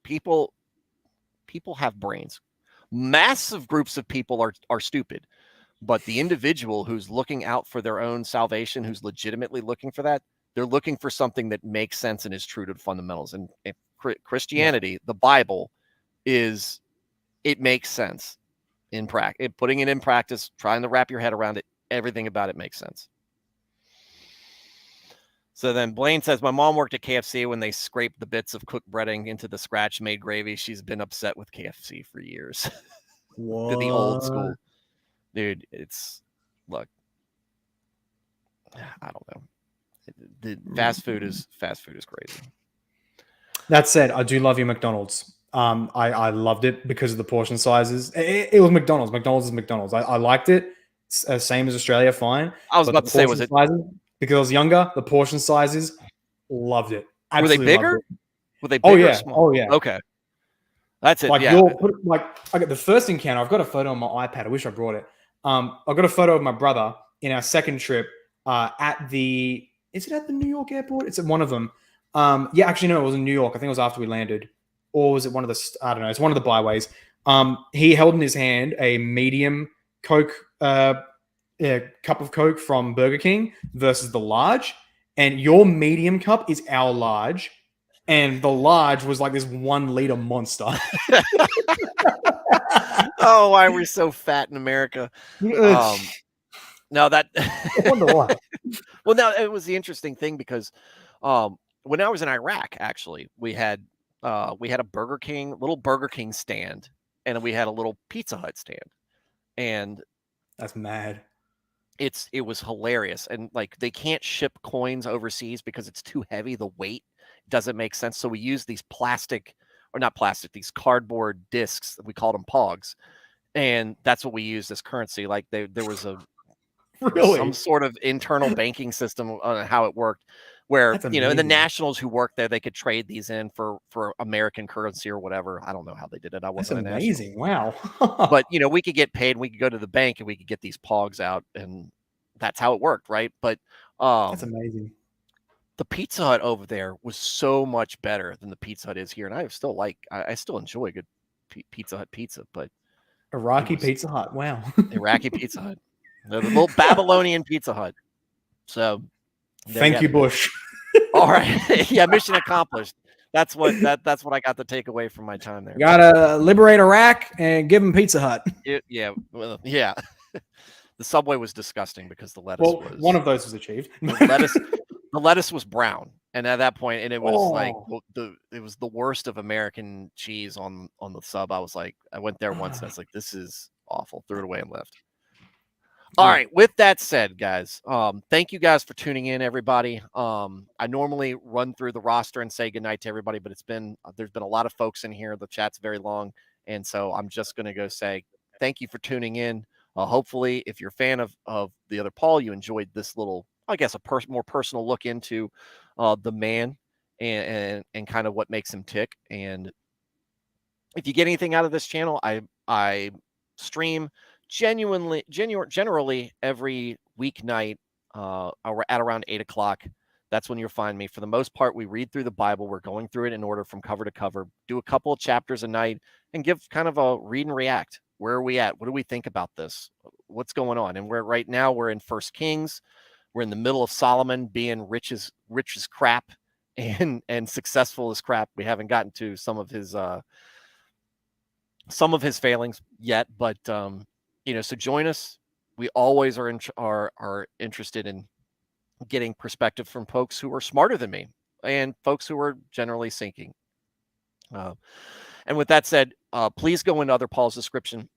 S1: People have brains. Massive groups of people are stupid. But the individual who's looking out for their own salvation, who's legitimately looking for that, they're looking for something that makes sense and is true to the fundamentals. And Christianity, the Bible, it makes sense in practice. Putting it in practice, trying to wrap your head around it, everything about it makes sense. So then Blaine says, my mom worked at KFC when they scraped the bits of cooked breading into the scratch-made gravy. She's been upset with KFC for years. To the old school. Dude, look, I don't know. The fast food is crazy.
S2: That said, I do love your McDonald's. I loved it because of the portion sizes. It was McDonald's. McDonald's is McDonald's. I liked it. Same as Australia, fine.
S1: I was about to say, was it
S2: sizes, because I was younger? The portion sizes, loved it.
S1: Absolutely. Were they bigger? Were they bigger?
S2: Oh yeah.
S1: Or small?
S2: Oh yeah.
S1: Okay. That's it.
S2: Like
S1: yeah.
S2: I got the first encounter. I've got a photo on my iPad. I wish I brought it. I got a photo of my brother in our second trip is it at the New York airport? It's at one of them. Yeah, actually, no, it was in New York. I think it was after we landed. or was it one of the, I don't know, it's one of the byways. He held in his hand a medium Coke, cup of Coke from Burger King versus the large, and your medium cup is our large, and the large was like this 1 liter monster.
S1: Oh, why are we so fat in America? No, that.
S2: I wonder why.
S1: Well, now it was the interesting thing because when I was in Iraq, actually, we had a little Burger King stand, and we had a little Pizza Hut stand, and
S2: that's mad.
S1: It was hilarious, and like they can't ship coins overseas because it's too heavy. The weight doesn't make sense, so we use these these cardboard discs. We called them Pogs, and that's what we used as currency. Like there was some sort of internal banking system on how it worked, where and the nationals who worked there, they could trade these in for American currency or whatever. I don't know how they did it. I wasn't
S2: That's amazing. Wow.
S1: But we could get paid. We could go to the bank and we could get these Pogs out, and that's how it worked, right? But
S2: that's amazing.
S1: The Pizza Hut over there was so much better than the Pizza Hut is here, and I still enjoy good Pizza Hut pizza, but
S2: Iraqi Pizza Hut. Wow.
S1: Iraqi Pizza Hut. The little Babylonian Pizza Hut. So
S2: thank you, Bush.
S1: All right. Yeah, mission accomplished. That's what I got to take away from my time there.
S2: You gotta liberate Iraq and give them Pizza Hut.
S1: Yeah. The Subway was disgusting because the lettuce was
S2: one of those was achieved.
S1: The lettuce was brown, and at that point, and it was like it was the worst of American cheese on the sub. I was like, I went there once, and I was like, this is awful. Threw it away and left. All right. With that said, guys, thank you guys for tuning in, everybody. I normally run through the roster and say goodnight to everybody, but there's been a lot of folks in here. The chat's very long, and so I'm just going to go say thank you for tuning in. Hopefully, if you're a fan of the other Paul, you enjoyed this little, I guess, more personal look into the man and kind of what makes him tick. And if you get anything out of this channel, I stream generally every weeknight at around 8:00. That's when you'll find me. For the most part, we read through the Bible. We're going through it in order from cover to cover, do a couple of chapters a night, and give kind of a read and react. Where are we at? What do we think about this? What's going on? And right now we're in 1 Kings. We're in the middle of Solomon being rich as crap and successful as crap. We haven't gotten to some of his failings yet, but so join us. We always are interested in getting perspective from folks who are smarter than me and folks who are generally sinking. And with that said, please go into Other Paul's description,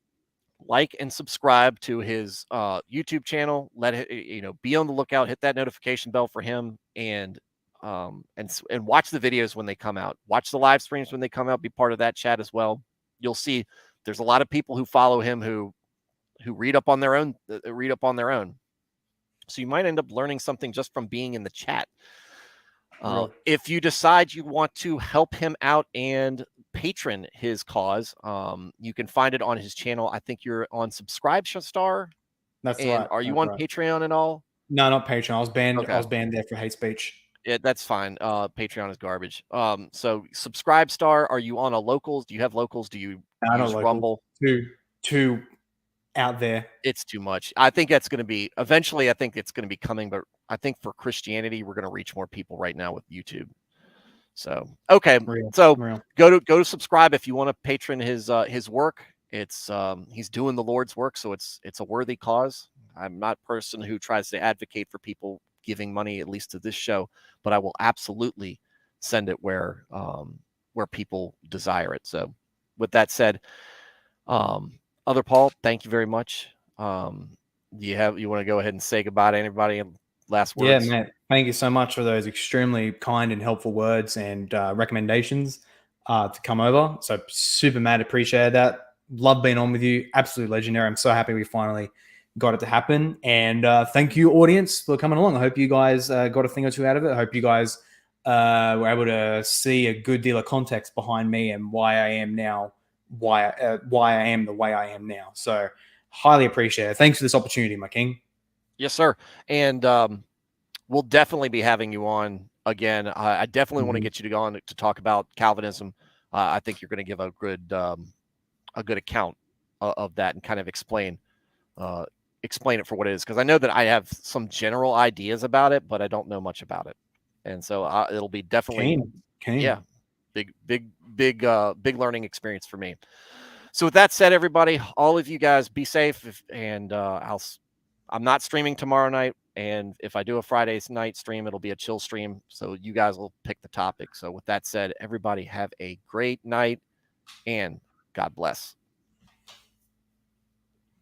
S1: like and subscribe to his YouTube channel. Let it, be on the lookout. Hit that notification bell for him, and watch the videos when they come out. Watch the live streams when they come out. Be part of that chat as well. You'll see there's a lot of people who follow him who read up on their own. So you might end up learning something just from being in the chat. If you decide you want to help him out and patron his cause, you can find it on his channel. I think you're on Subscribe-Star.
S2: That's right.
S1: Are you on Patreon at all?
S2: No, not Patreon. I was banned. Okay. I was banned there for hate speech.
S1: Yeah, that's fine. Patreon is garbage. So Subscribe-Star. Are you on a locals? Do you have locals? Do you use Rumble?
S2: Too out there.
S1: It's too much. I think that's going to be eventually. I think it's going to be coming, but I think for Christianity, we're going to reach more people right now with YouTube. So okay, go to subscribe if you want to patron his work. It's he's doing the Lord's work, so it's a worthy cause. I'm not a person who tries to advocate for people giving money, at least to this show, but I will absolutely send it where people desire it. So with that said, Other Paul, thank you very much. You want to go ahead and say goodbye to anybody? Last words?
S2: Yeah, man. Thank you so much for those extremely kind and helpful words and recommendations to come over. So super mad, appreciate that. Love being on with you. Absolute legendary. I'm so happy we finally got it to happen. And thank you, audience, for coming along. I hope you guys got a thing or two out of it. I hope you guys were able to see a good deal of context behind me and why I am now, why I am the way I am now. So highly appreciate it. Thanks for this opportunity, my king.
S1: Yes, sir. And we'll definitely be having you on again. I definitely want to get you to go on to talk about Calvinism. I think you're going to give a good account of that and kind of explain it for what it is, because I know that I have some general ideas about it, but I don't know much about it, and so it'll be definitely
S2: Keen.
S1: big learning experience for me. So with that said, everybody, all of you guys, be safe, and I'm not streaming tomorrow night, and if I do a Friday night stream, it'll be a chill stream, so you guys will pick the topic. So with that said, everybody have a great night, and God bless.